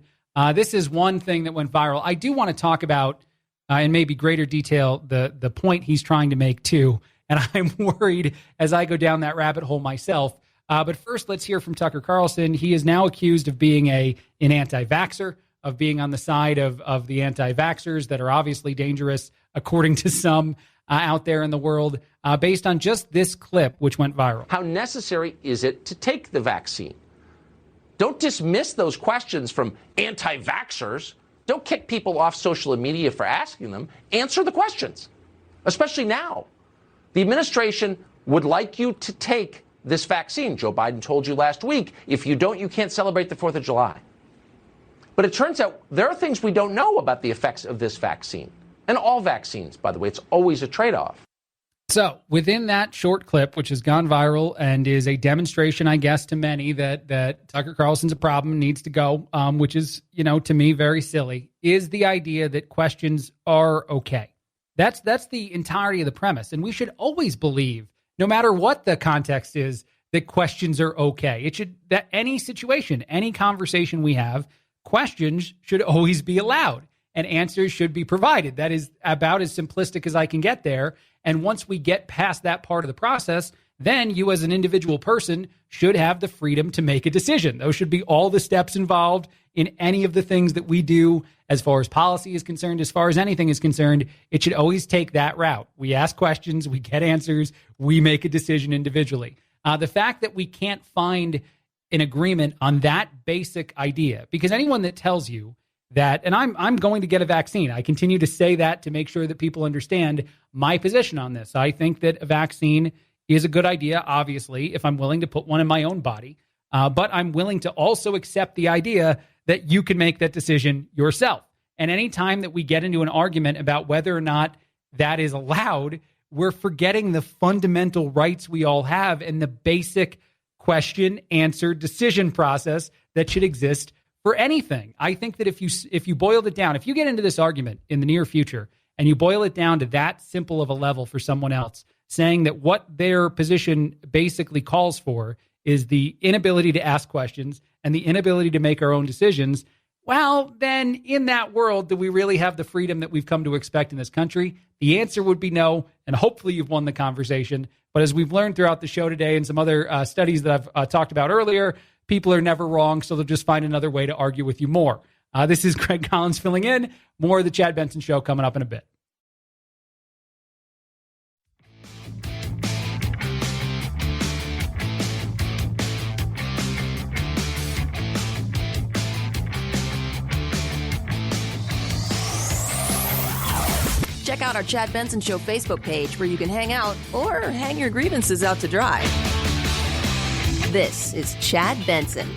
This is one thing that went viral. I do want to talk about, in maybe greater detail, the point he's trying to make, too. And I'm worried as I go down that rabbit hole myself. But first, let's hear from Tucker Carlson. He is now accused of being an anti-vaxxer, of being on the side of the anti-vaxxers that are obviously dangerous, according to some out there in the world, based on just this clip, which went viral. How necessary is it to take the vaccine? Don't dismiss those questions from anti-vaxxers. Don't kick people off social media for asking them. Answer the questions, especially now. The administration would like you to take this vaccine. Joe Biden told you last week, if you don't, you can't celebrate the 4th of July. But it turns out there are things we don't know about the effects of this vaccine. And all vaccines, by the way, it's always a trade-off. So within that short clip, which has gone viral and is a demonstration, I guess, to many that Tucker Carlson's a problem and needs to go, which is, to me, very silly, is the idea that questions are okay. That's the entirety of the premise. And we should always believe, no matter what the context is, that questions are okay. It should, that any situation, any conversation we have, questions should always be allowed and answers should be provided. That is about as simplistic as I can get there. And once we get past that part of the process, then you as an individual person should have the freedom to make a decision. Those should be all the steps involved in any of the things that we do as far as policy is concerned, as far as anything is concerned. It should always take that route. We ask questions, we get answers, we make a decision individually. The fact that we can't find an agreement on that basic idea, because anyone that tells you that, and I'm going to get a vaccine. I continue to say that to make sure that people understand my position on this. I think that a vaccine is a good idea, obviously, if I'm willing to put one in my own body. But I'm willing to also accept the idea that you can make that decision yourself. And any time that we get into an argument about whether or not that is allowed, we're forgetting the fundamental rights we all have and the basic question, answer, decision process that should exist for anything. I think that if you boiled it down, if you get into this argument in the near future and you boil it down to that simple of a level for someone else, saying that what their position basically calls for is the inability to ask questions and the inability to make our own decisions, well, then in that world, do we really have the freedom that we've come to expect in this country? The answer would be no, and hopefully you've won the conversation. But as we've learned throughout the show today and some other studies that I've talked about earlier, people are never wrong, so they'll just find another way to argue with you more. This is Craig Collins filling in. More of the Chad Benson Show coming up in a bit. Check out our Chad Benson Show Facebook page where you can hang out or hang your grievances out to dry. This is Chad Benson.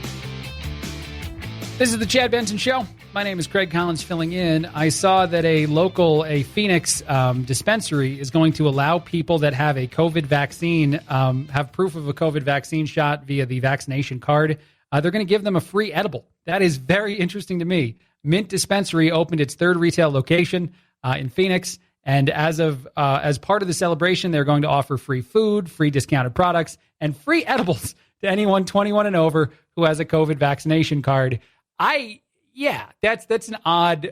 This is the Chad Benson Show. My name is Craig Collins filling in. I saw that a Phoenix dispensary is going to allow people that have a COVID vaccine, have proof of a COVID vaccine shot via the vaccination card. They're going to give them a free edible. That is very interesting to me. Mint Dispensary opened its third retail location in Phoenix. And as part of the celebration, they're going to offer free food, free discounted products, and free edibles to anyone 21 and over who has a COVID vaccination card. That's an odd,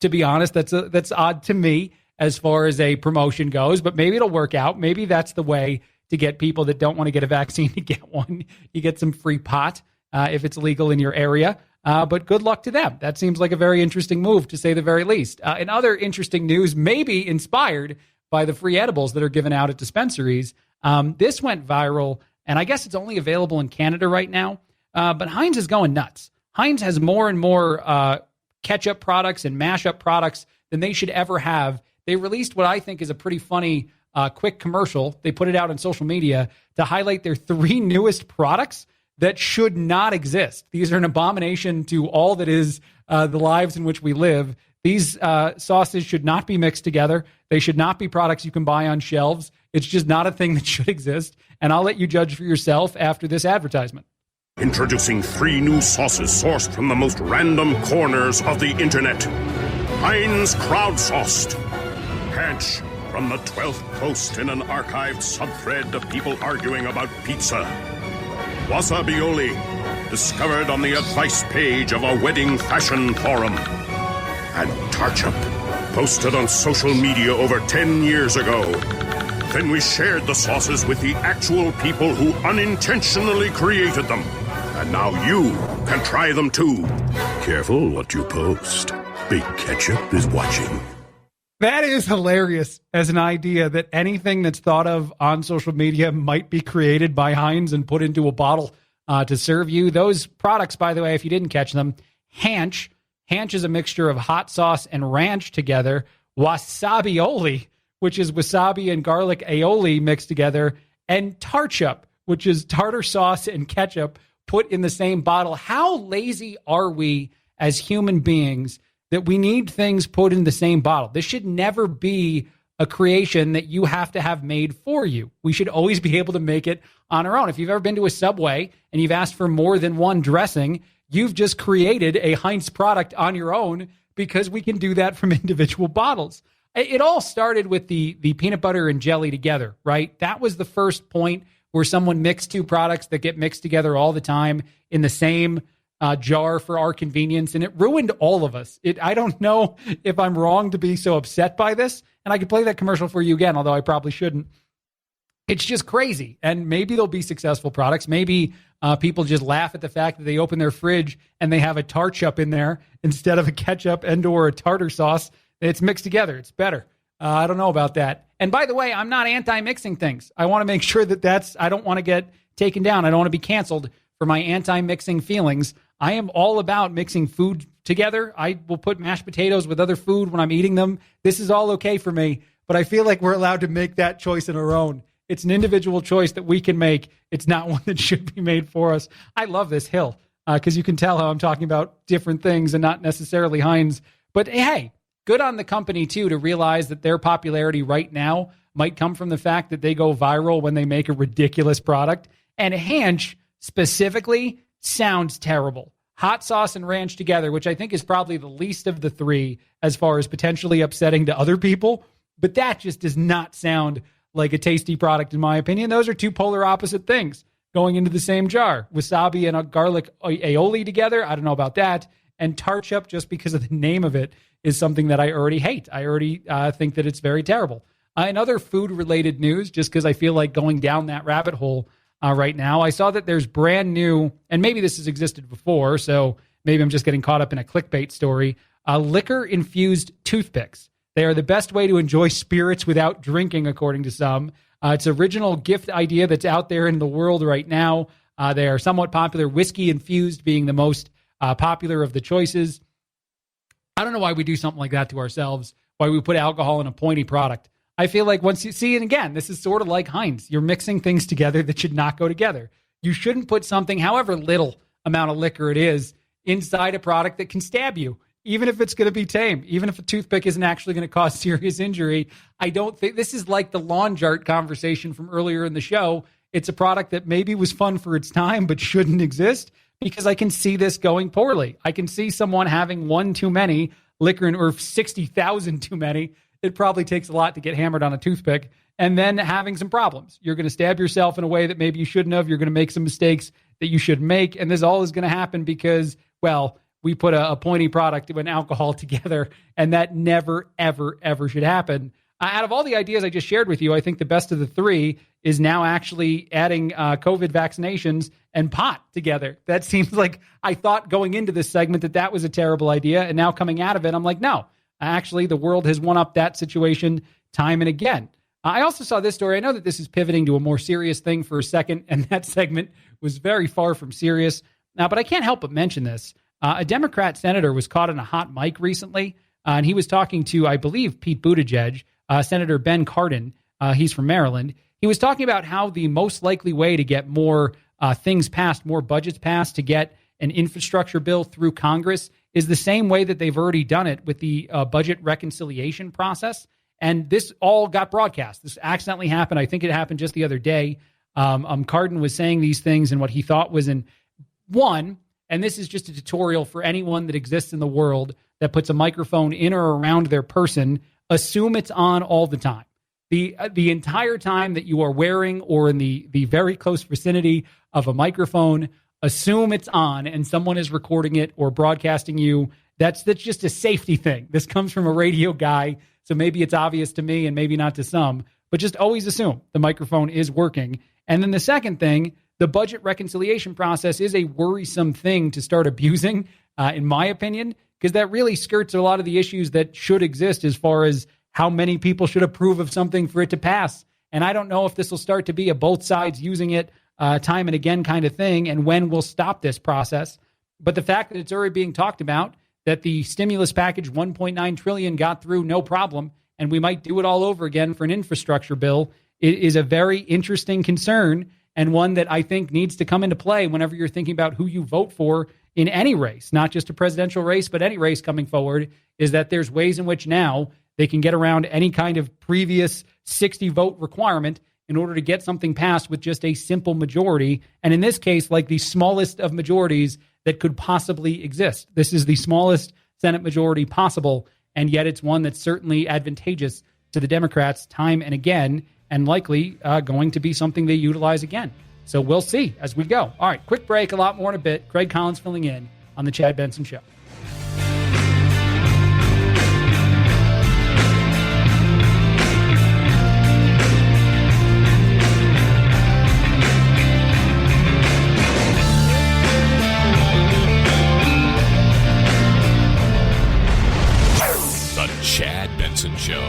to be honest, that's odd to me as far as a promotion goes, but maybe it'll work out. Maybe that's the way to get people that don't want to get a vaccine to get one. You get some free pot if it's legal in your area. But good luck to them. That seems like a very interesting move, to say the very least. In other interesting news, maybe inspired by the free edibles that are given out at dispensaries, this went viral, and I guess it's only available in Canada right now. But Heinz is going nuts. Heinz has more and more ketchup products and mashup products than they should ever have. They released what I think is a pretty funny quick commercial. They put it out on social media to highlight their 3 newest products that should not exist. These are an abomination to all that is the lives in which we live. These sauces should not be mixed together. They should not be products you can buy on shelves. It's just not a thing that should exist. And I'll let you judge for yourself after this advertisement. Introducing 3 new sauces sourced from the most random corners of the internet. Heinz Crowdsourced. Hatch from the 12th post in an archived subthread of people arguing about pizza. Wasabioli, discovered on the advice page of a wedding fashion forum. And Tarchup, posted on social media over 10 years ago. Then we shared the sauces with the actual people who unintentionally created them. And now you can try them too. Careful what you post. Big Ketchup is watching. That is hilarious as an idea that anything that's thought of on social media might be created by Heinz and put into a bottle to serve you. Those products, by the way, if you didn't catch them, Hanch. Hanch is a mixture of hot sauce and ranch together. Wasabioli, which is wasabi and garlic aioli mixed together. And Tarchup, which is tartar sauce and ketchup put in the same bottle. How lazy are we as human beings that we need things put in the same bottle? This should never be a creation that you have to have made for you. We should always be able to make it on our own. If you've ever been to a Subway and you've asked for more than one dressing, you've just created a Heinz product on your own because we can do that from individual bottles. It all started with the peanut butter and jelly together, right? That was the first point where someone mixed two products that get mixed together all the time in the same jar for our convenience, and it ruined all of us. I don't know if I'm wrong to be so upset by this, and I could play that commercial for you again, although I probably shouldn't. It's just crazy, and maybe they'll be successful products. Maybe people just laugh at the fact that they open their fridge and they have a Tarchup in there instead of a ketchup and or a tartar sauce. It's mixed together. It's better. I don't know about that. And by the way, I'm not anti-mixing things. I want to make sure that I don't want to get taken down. I don't want to be canceled for my anti-mixing feelings. I am all about mixing food together. I will put mashed potatoes with other food when I'm eating them. This is all okay for me, but I feel like we're allowed to make that choice on our own. It's an individual choice that we can make. It's not one that should be made for us. I love this hill because you can tell how I'm talking about different things and not necessarily Heinz. But hey, good on the company, too, to realize that their popularity right now might come from the fact that they go viral when they make a ridiculous product. And Hanch specifically sounds terrible. Hot sauce and ranch together, which I think is probably the least of the three as far as potentially upsetting to other people. But that just does not sound like a tasty product, in my opinion. Those are two polar opposite things going into the same jar. Wasabi and a garlic aioli together, I don't know about that. And Tarchup, just because of the name of it, is something that I already hate. I already think that it's very terrible. In other food-related news, just because I feel like going down that rabbit hole right now, I saw that there's brand new, and maybe this has existed before, so maybe I'm just getting caught up in a clickbait story, liquor-infused toothpicks. They are the best way to enjoy spirits without drinking, according to some. It's an original gift idea that's out there in the world right now. They are somewhat popular, whiskey-infused being the most popular of the choices. I don't know why we do something like that to ourselves, why we put alcohol in a pointy product. I feel like once you see, and again, this is sort of like Heinz. You're mixing things together that should not go together. You shouldn't put something, however little amount of liquor it is, inside a product that can stab you, even if it's going to be tame, even if a toothpick isn't actually going to cause serious injury. I don't think this is like the lawn dart conversation from earlier in the show. It's a product that maybe was fun for its time, but shouldn't exist because I can see this going poorly. I can see someone having one too many liquor or 60,000 too many. It probably takes a lot to get hammered on a toothpick and then having some problems. You're going to stab yourself in a way that maybe you shouldn't have. You're going to make some mistakes that you shouldn't make. And this all is going to happen because, well, we put a pointy product and alcohol together, and that never, ever, ever should happen. Out of all the ideas I just shared with you, I think the best of the three is now actually adding COVID vaccinations and pot together. That seems like I thought going into this segment that was a terrible idea, and now coming out of it, I'm like, no, actually the world has won up that situation time and again. I also saw this story. I know that this is pivoting to a more serious thing for a second, and that segment was very far from serious. But I can't help but mention this. A Democrat senator was caught on a hot mic recently, and he was talking to, I believe, Pete Buttigieg, Senator Ben Cardin. He's from Maryland. He was talking about how the most likely way to get more things passed, more budgets passed, to get an infrastructure bill through Congress is the same way that they've already done it with the budget reconciliation process. And this all got broadcast. This accidentally happened. I think it happened just the other day. Cardin was saying these things and what he thought was in one, and this is just a tutorial for anyone that exists in the world that puts a microphone in or around their person, assume it's on all the time. The entire time that you are wearing or in the very close vicinity of a microphone, assume it's on and someone is recording it or broadcasting you. That's just a safety thing. This comes from a radio guy, so maybe it's obvious to me and maybe not to some, but just always assume the microphone is working. And then the second thing, the budget reconciliation process is a worrisome thing to start abusing, in my opinion, because that really skirts a lot of the issues that should exist as far as how many people should approve of something for it to pass. And I don't know if this will start to be a both sides using it time and again kind of thing, and when we'll stop this process. But the fact that it's already being talked about, that the stimulus package, $1.9 trillion, got through no problem, and we might do it all over again for an infrastructure bill, is a very interesting concern, and one that I think needs to come into play whenever you're thinking about who you vote for in any race, not just a presidential race, but any race coming forward, is that there's ways in which now they can get around any kind of previous 60 vote requirement in order to get something passed with just a simple majority. And in this case, like the smallest of majorities that could possibly exist. This is the smallest Senate majority possible, and yet it's one that's certainly advantageous to the Democrats time and again, and likely going to be something they utilize again. So we'll see as we go. All right, quick break, a lot more in a bit. Craig Collins filling in on The Chad Benson Show. The Chad Benson Show.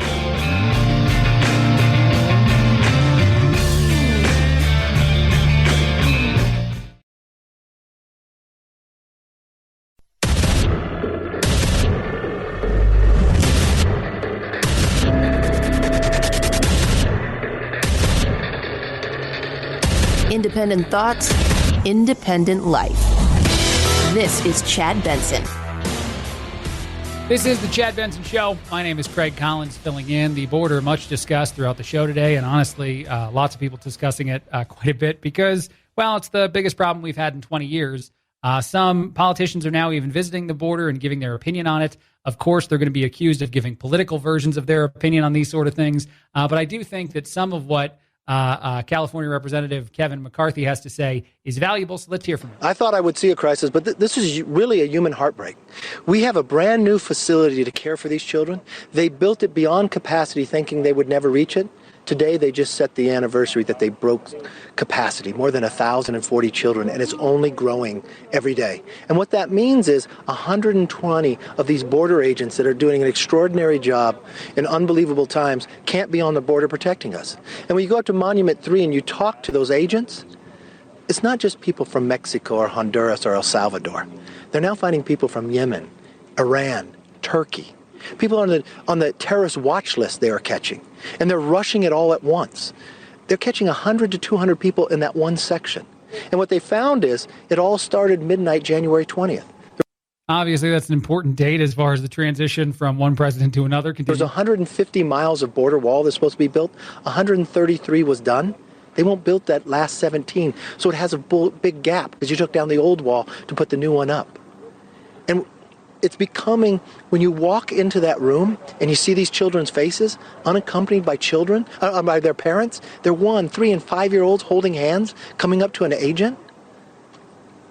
Independent thoughts, independent life. This is Chad Benson. This is the Chad Benson Show. My name is Craig Collins, filling in. The border, much discussed throughout the show today, and honestly, lots of people discussing it quite a bit because, well, it's the biggest problem we've had in 20 years. Some politicians are now even visiting the border and giving their opinion on it. Of course, they're going to be accused of giving political versions of their opinion on these sort of things. But I do think that some of what California Representative Kevin McCarthy has to say is valuable, so let's hear from him. I thought I would see a crisis, but this is really a human heartbreak. We have a brand new facility to care for these children. They built it beyond capacity thinking they would never reach it. Today, they just set the anniversary that they broke capacity, more than 1,040 children, and it's only growing every day. And what that means is 120 of these border agents that are doing an extraordinary job in unbelievable times can't be on the border protecting us. And when you go up to Monument 3 and you talk to those agents, it's not just people from Mexico or Honduras or El Salvador. They're now finding people from Yemen, Iran, Turkey. People on the terrorist watch list they are catching, and they're rushing it all at once. They're catching 100 to 200 people in that one section. And what they found is it all started midnight, January 20th. Obviously, that's an important date as far as the transition from one president to another. There's 150 miles of border wall that's supposed to be built. 133 was done. They won't build that last 17, so it has a big gap because you took down the old wall to put the new one up. And it's becoming, when you walk into that room and you see these children's faces, unaccompanied by children, by their parents, they're 1, 3, and 5-year-olds holding hands, coming up to an agent.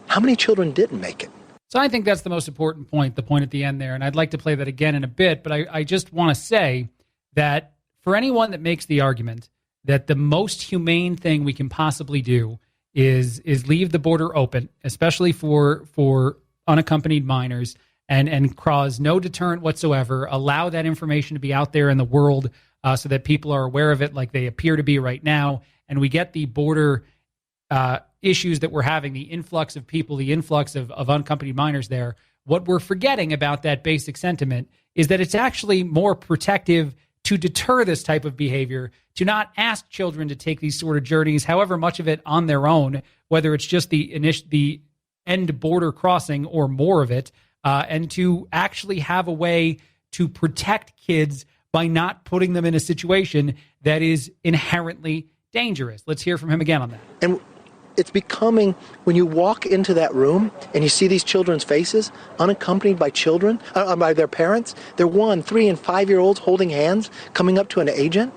How many children didn't make it? So I think that's the most important point, the point at the end there, and I'd like to play that again in a bit, but I just want to say that for anyone that makes the argument that the most humane thing we can possibly do is leave the border open, especially for unaccompanied minors, and cause no deterrent whatsoever, allow that information to be out there in the world so that people are aware of it like they appear to be right now, and we get the border issues that we're having, the influx of people, the influx of unaccompanied minors there. What we're forgetting about that basic sentiment is that it's actually more protective to deter this type of behavior, to not ask children to take these sort of journeys, however much of it on their own, whether it's just the end border crossing or more of it, and to actually have a way to protect kids by not putting them in a situation that is inherently dangerous. Let's hear from him again on that. And it's becoming, when you walk into that room and you see these children's faces, unaccompanied by children, by their parents, they're 1, 3, and 5-year-olds holding hands, coming up to an agent.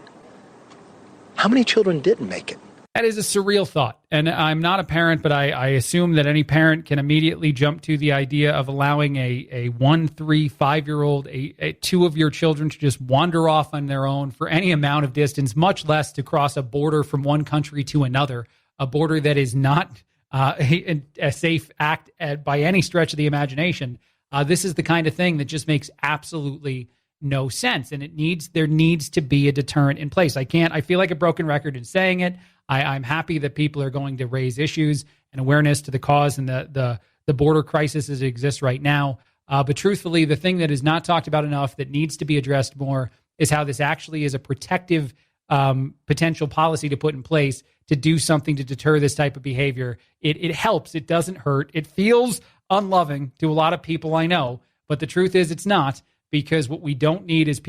How many children didn't make it? That is a surreal thought. And I'm not a parent, but I assume that any parent can immediately jump to the idea of allowing a 1, 3, 5-year-old, two of your children to just wander off on their own for any amount of distance, much less to cross a border from one country to another, a border that is not a safe act by any stretch of the imagination. This is the kind of thing that just makes absolutely no sense. And there needs to be a deterrent in place. I feel like a broken record in saying it. I'm happy that people are going to raise issues and awareness to the cause and the border crisis as it exists right now. But truthfully, the thing that is not talked about enough that needs to be addressed more is how this actually is a protective potential policy to put in place to do something to deter this type of behavior. It helps. It doesn't hurt. It feels unloving to a lot of people, I know. But the truth is it's not, because what we don't need is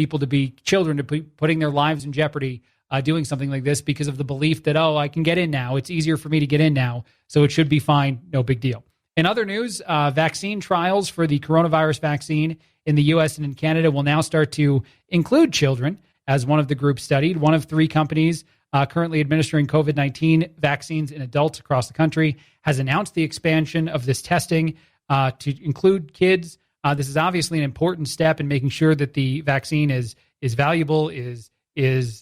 children to be putting their lives in jeopardy doing something like this because of the belief that, I can get in now. It's easier for me to get in now, so it should be fine. No big deal. In other news, vaccine trials for the coronavirus vaccine in the U.S. and in Canada will now start to include children as one of the groups studied. One of 3 companies currently administering COVID-19 vaccines in adults across the country has announced the expansion of this testing to include kids. This is obviously an important step in making sure that the vaccine is valuable, is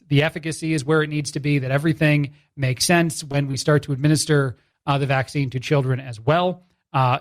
the efficacy is where it needs to be, that everything makes sense when we start to administer the vaccine to children as well.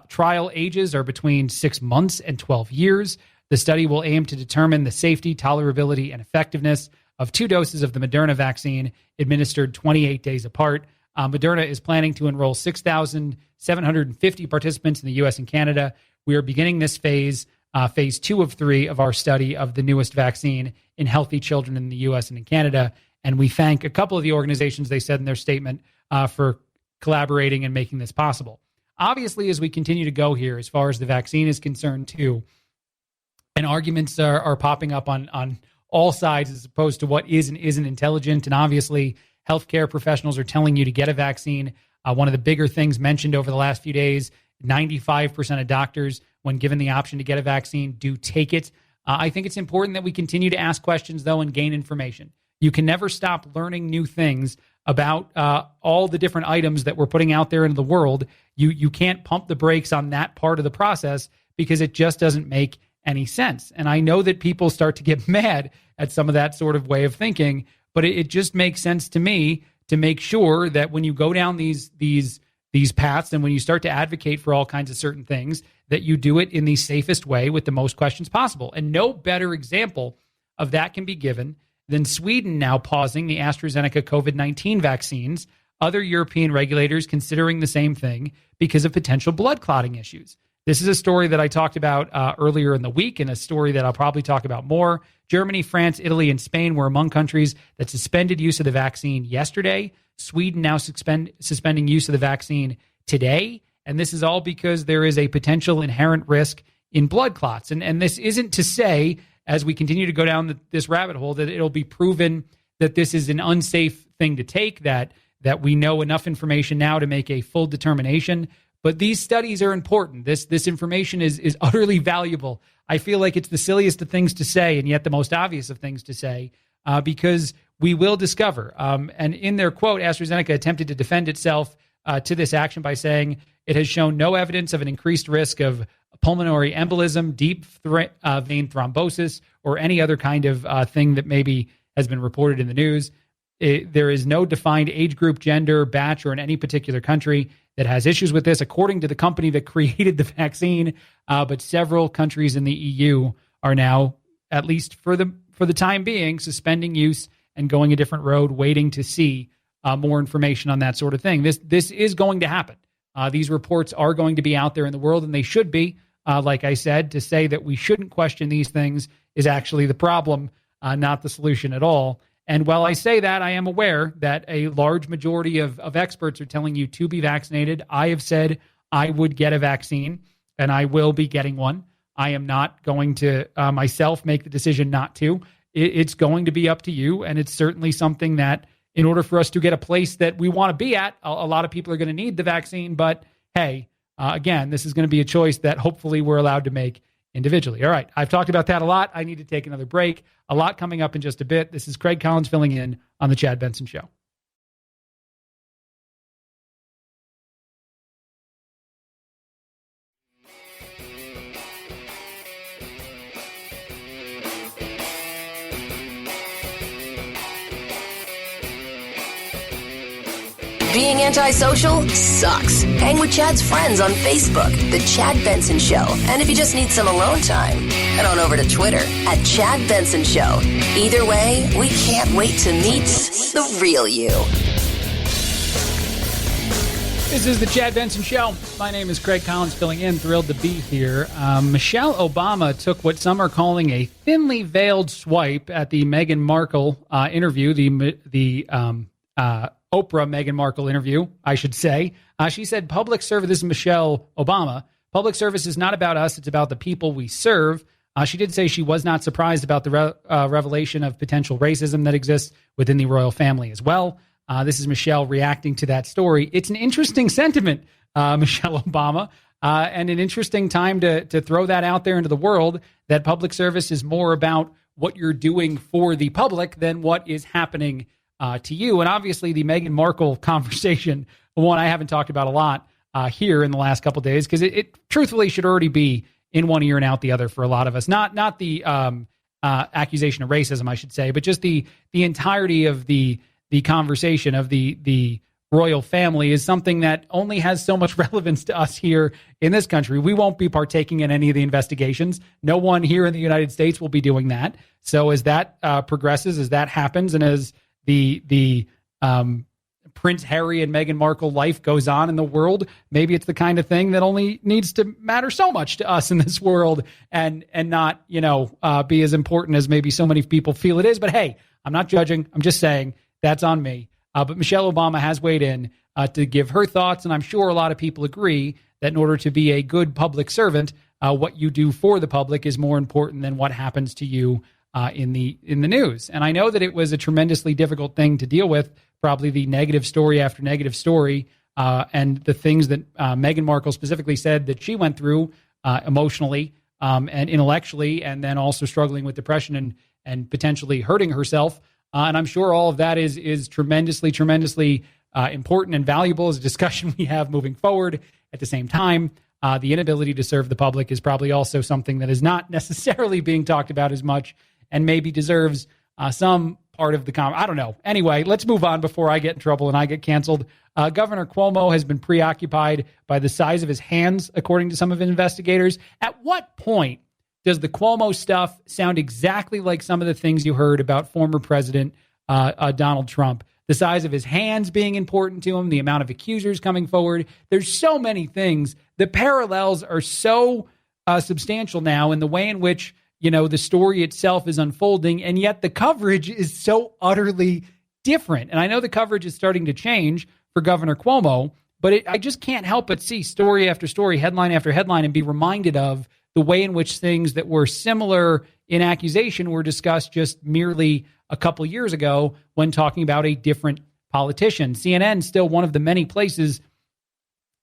Trial ages are between 6 months and 12 years. The study will aim to determine the safety, tolerability, and effectiveness of 2 doses of the Moderna vaccine administered 28 days apart. Moderna is planning to enroll 6,750 participants in the U.S. and Canada. We are beginning this phase 2 of 3 of our study of the newest vaccine in healthy children in the U.S. and in Canada. And we thank a couple of the organizations, they said in their statement, for collaborating and making this possible. Obviously, as we continue to go here, as far as the vaccine is concerned too, and arguments are popping up on all sides as opposed to what is and isn't intelligent. And obviously, healthcare professionals are telling you to get a vaccine. One of the bigger things mentioned over the last few days, 95% of doctors, when given the option to get a vaccine, do take it. I think it's important that we continue to ask questions, though, and gain information. You can never stop learning new things about all the different items that we're putting out there into the world. You can't pump the brakes on that part of the process because it just doesn't make any sense. And I know that people start to get mad at some of that sort of way of thinking, but it just makes sense to me to make sure that when you go down these paths and when you start to advocate for all kinds of certain things, that you do it in the safest way with the most questions possible. And no better example of that can be given than Sweden now pausing the AstraZeneca COVID-19 vaccines, other European regulators considering the same thing because of potential blood clotting issues. This is a story that I talked about earlier in the week, and a story that I'll probably talk about more. Germany, France, Italy, and Spain were among countries that suspended use of the vaccine yesterday. Sweden now suspending use of the vaccine today. And this is all because there is a potential inherent risk in blood clots. And this isn't to say, as we continue to go down this rabbit hole, that it'll be proven that this is an unsafe thing to take, that we know enough information now to make a full determination. But these studies are important. This information is utterly valuable. I feel like it's the silliest of things to say, and yet the most obvious of things to say, because we will discover. And in their quote, AstraZeneca attempted to defend itself to this action by saying it has shown no evidence of an increased risk of pulmonary embolism, deep vein thrombosis, or any other kind of thing that maybe has been reported in the news. There is no defined age group, gender, batch, or in any particular country that has issues with this, according to the company that created the vaccine. But several countries in the EU are now, at least for the time being, suspending use and going a different road, waiting to see more information on that sort of thing. This is going to happen. These reports are going to be out there in the world, and they should be. Like I said, to say that we shouldn't question these things is actually the problem, not the solution at all. And while I say that, I am aware that a large majority of experts are telling you to be vaccinated. I have said I would get a vaccine, and I will be getting one. I am not going to myself make the decision not to. It's going to be up to you, and it's certainly something that in order for us to get a place that we want to be at, a lot of people are going to need the vaccine. But hey, again, this is going to be a choice that hopefully we're allowed to make individually. All right, I've talked about that a lot. I need to take another break. A lot coming up in just a bit. This is Craig Collins filling in on The Chad Benson Show. Being antisocial sucks. Hang with Chad's friends on Facebook, The Chad Benson Show. And if you just need some alone time, head on over to Twitter at Chad Benson Show. Either way, we can't wait to meet the real you. This is the Chad Benson Show. My name is Craig Collins, filling in. Thrilled to be here. Michelle Obama took what some are calling a thinly veiled swipe at the Meghan Markle interview, the Oprah Meghan Markle interview, I should say. She said, public service, this is Michelle Obama, public service is not about us, it's about the people we serve. She did say she was not surprised about the revelation of potential racism that exists within the royal family as well. This is Michelle reacting to that story. It's an interesting sentiment, Michelle Obama, and an interesting time to throw that out there into the world, that public service is more about what you're doing for the public than what is happening to you. And obviously the Meghan Markle conversation, one I haven't talked about a lot here in the last couple of days, because it truthfully should already be in one ear and out the other for a lot of us. Not the accusation of racism, I should say, but just the entirety of the conversation of the royal family is something that only has so much relevance to us here in this country. We won't be partaking in any of the investigations. No one here in the United States will be doing that. So as that progresses, as that happens, and as the Prince Harry and Meghan Markle life goes on in the world, maybe it's the kind of thing that only needs to matter so much to us in this world and not, be as important as maybe so many people feel it is. But hey, I'm not judging. I'm just saying that's on me. But Michelle Obama has weighed in to give her thoughts, and I'm sure a lot of people agree that in order to be a good public servant, what you do for the public is more important than what happens to you in the news. And I know that it was a tremendously difficult thing to deal with, probably the negative story after negative story, and the things that Meghan Markle specifically said that she went through emotionally and intellectually, and then also struggling with depression and potentially hurting herself. And I'm sure all of that is tremendously important and valuable as a discussion we have moving forward. At the same time, the inability to serve the public is probably also something that is not necessarily being talked about as much, and maybe deserves some part of the I don't know. Anyway, let's move on before I get in trouble and I get canceled. Governor Cuomo has been preoccupied by the size of his hands, according to some of his investigators. At what point does the Cuomo stuff sound exactly like some of the things you heard about former President Donald Trump? The size of his hands being important to him, the amount of accusers coming forward. There's so many things. The parallels are so substantial now in the way in which, the story itself is unfolding, and yet the coverage is so utterly different. And I know the coverage is starting to change for Governor Cuomo, but I just can't help but see story after story, headline after headline, and be reminded of the way in which things that were similar in accusation were discussed just merely a couple years ago when talking about a different politician. CNN still one of the many places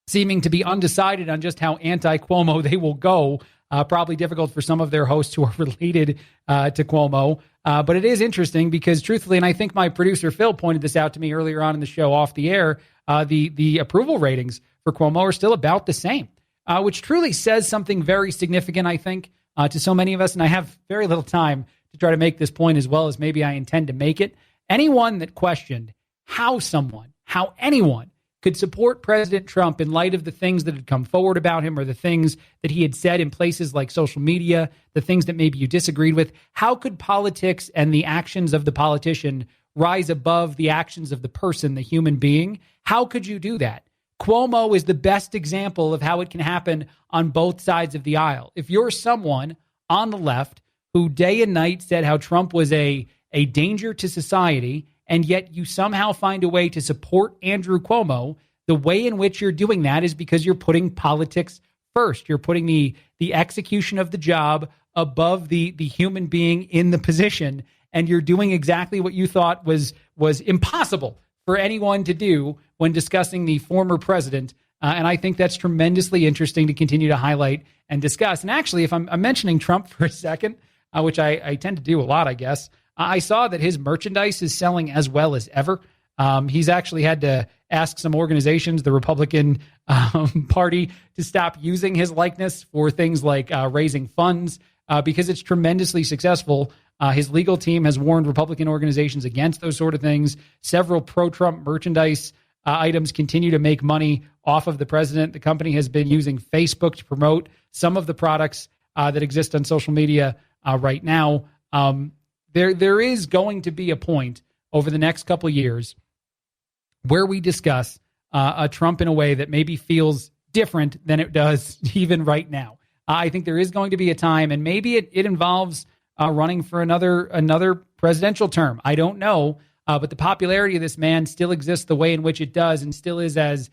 seeming to be undecided on just how anti-Cuomo they will go. Probably difficult for some of their hosts who are related to Cuomo. But it is interesting because truthfully, and I think my producer Phil pointed this out to me earlier on in the show off the air, the approval ratings for Cuomo are still about the same. Which truly says something very significant, I think, to so many of us. And I have very little time to try to make this point as well as maybe I intend to make it. Anyone that questioned how anyone could support President Trump in light of the things that had come forward about him or the things that he had said in places like social media, the things that maybe you disagreed with, how could politics and the actions of the politician rise above the actions of the person, the human being? How could you do that? Cuomo is the best example of how it can happen on both sides of the aisle. If you're someone on the left who day and night said how Trump was a danger to society, and yet you somehow find a way to support Andrew Cuomo, the way in which you're doing that is because you're putting politics first. You're putting the execution of the job above the human being in the position, and you're doing exactly what you thought was impossible for anyone to do when discussing the former president. And I think that's tremendously interesting to continue to highlight and discuss. And actually, if I'm mentioning Trump for a second, which I tend to do a lot, I guess, I saw that his merchandise is selling as well as ever. He's actually had to ask some organizations, the Republican Party, to stop using his likeness for things like raising funds because it's tremendously successful. His legal team has warned Republican organizations against those sort of things. Several pro-Trump merchandise items continue to make money off of the president. The company has been using Facebook to promote some of the products that exist on social media right now. There is going to be a point over the next couple of years where we discuss a Trump in a way that maybe feels different than it does even right now. I think there is going to be a time, and maybe it involves running for another presidential term. I don't know, but the popularity of this man still exists the way in which it does, and still is as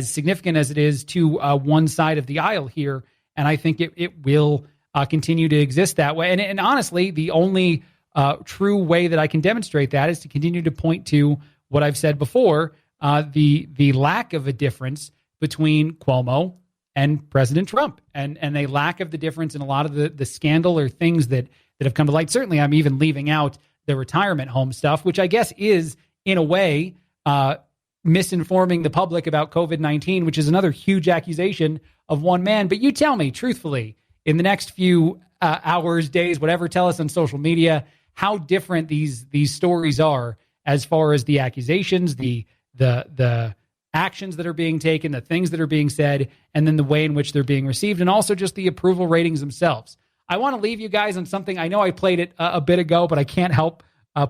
significant as it is to one side of the aisle here. And I think it will continue to exist that way. And honestly, the only true way that I can demonstrate that is to continue to point to what I've said before, the lack of a difference between Cuomo and President Trump, and a lack of the difference in a lot of the scandal or things that have come to light. Certainly, I'm even leaving out the retirement home stuff, which I guess is, in a way, misinforming the public about COVID-19, which is another huge accusation of one man. But you tell me, truthfully, in the next few hours, days, whatever, tell us on social media how different these stories are as far as the accusations, the actions that are being taken, the things that are being said, and then the way in which they're being received, and also just the approval ratings themselves. I want to leave you guys on something. I know I played it a bit ago, but I can't help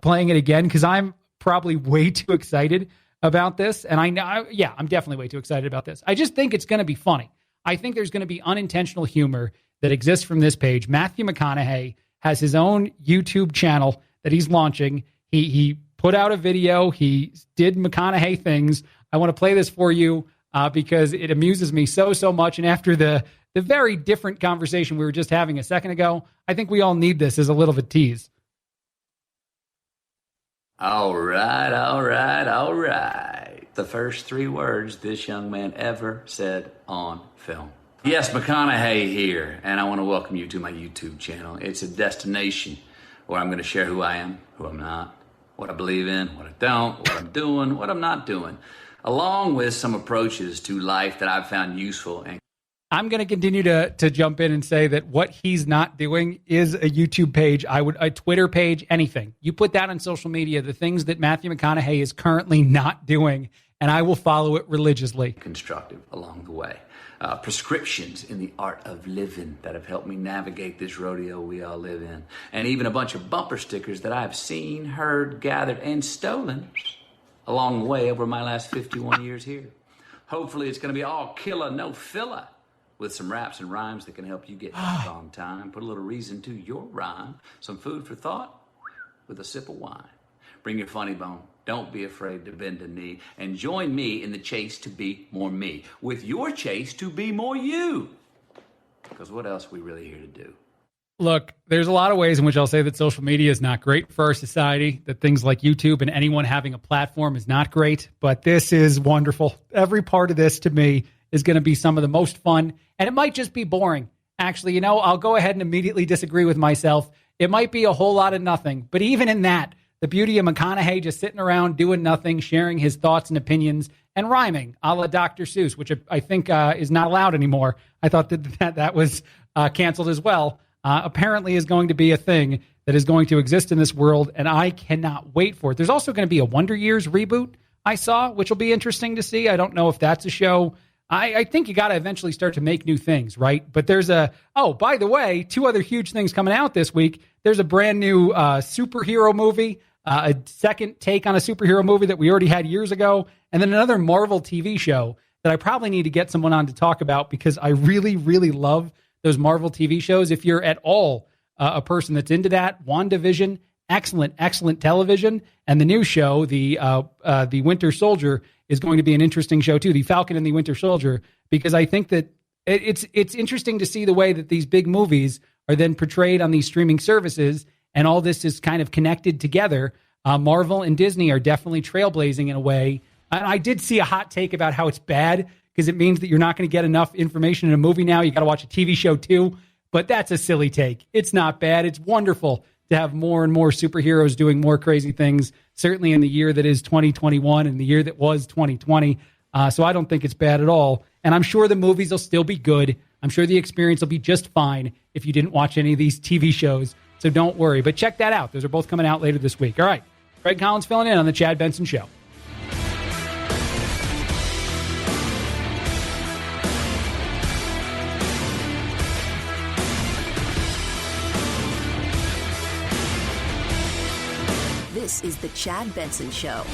playing it again because I'm probably way too excited about this. And I'm definitely way too excited about this. I just think it's going to be funny. I think there's going to be unintentional humor that exists from this page. Matthew McConaughey has his own YouTube channel that he's launching. He put out a video. He did McConaughey things. I want to play this for you because it amuses me so much. And after the very different conversation we were just having a second ago, I think we all need this as a little bit of a tease. All right. The first 3 words this young man ever said on film. Yes, McConaughey here, and I want to welcome you to my YouTube channel. It's a destination where I'm going to share who I am, who I'm not, what I believe in, what I don't, what I'm doing, what I'm not doing, along with some approaches to life that I've found useful. And I'm going to continue to jump in and say that what he's not doing is a YouTube page, a Twitter page, anything. You put that on social media, the things that Matthew McConaughey is currently not doing, and I will follow it religiously. Constructive along the way. Prescriptions in the art of living that have helped me navigate this rodeo we all live in. And even a bunch of bumper stickers that I've seen, heard, gathered, and stolen along the way over my last 51 years here. Hopefully it's going to be all killer, no filler, with some raps and rhymes that can help you get back on time, put a little reason to your rhyme, some food for thought with a sip of wine. Bring your funny bone. Don't be afraid to bend a knee, and join me in the chase to be more me, with your chase to be more you. Because what else are we really here to do? Look, there's a lot of ways in which I'll say that social media is not great for our society, that things like YouTube and anyone having a platform is not great, but this is wonderful. Every part of this, to me, is going to be some of the most fun, and it might just be boring. Actually, I'll go ahead and immediately disagree with myself. It might be a whole lot of nothing, but even in that, the beauty of McConaughey just sitting around doing nothing, sharing his thoughts and opinions, and rhyming, a la Dr. Seuss, which I think is not allowed anymore. I thought that was canceled as well. Apparently is going to be a thing that is going to exist in this world, and I cannot wait for it. There's also going to be a Wonder Years reboot I saw, which will be interesting to see. I don't know if that's a show. I think you got to eventually start to make new things, right? But there's by the way, 2 other huge things coming out this week. There's a brand new superhero movie, a second take on a superhero movie that we already had years ago, and then another Marvel TV show that I probably need to get someone on to talk about because I really, really love those Marvel TV shows. If you're at all a person that's into that, WandaVision, excellent television, and the new show, the Winter Soldier, is going to be an interesting show too, the Falcon and the Winter Soldier, because I think that it's interesting to see the way that these big movies are then portrayed on these streaming services, and all this is kind of connected together. Marvel and Disney are definitely trailblazing in a way. And I did see a hot take about how it's bad because it means that you're not going to get enough information in a movie now. You got to watch a TV show too, but that's a silly take. It's not bad. It's wonderful to have more and more superheroes doing more crazy things, certainly in the year that is 2021 and the year that was 2020. So I don't think it's bad at all. And I'm sure the movies will still be good. I'm sure the experience will be just fine if you didn't watch any of these TV shows. So don't worry. But check that out. Those are both coming out later this week. All right. Greg Collins filling in on the Chad Benson Show. This is The Chad Benson Show.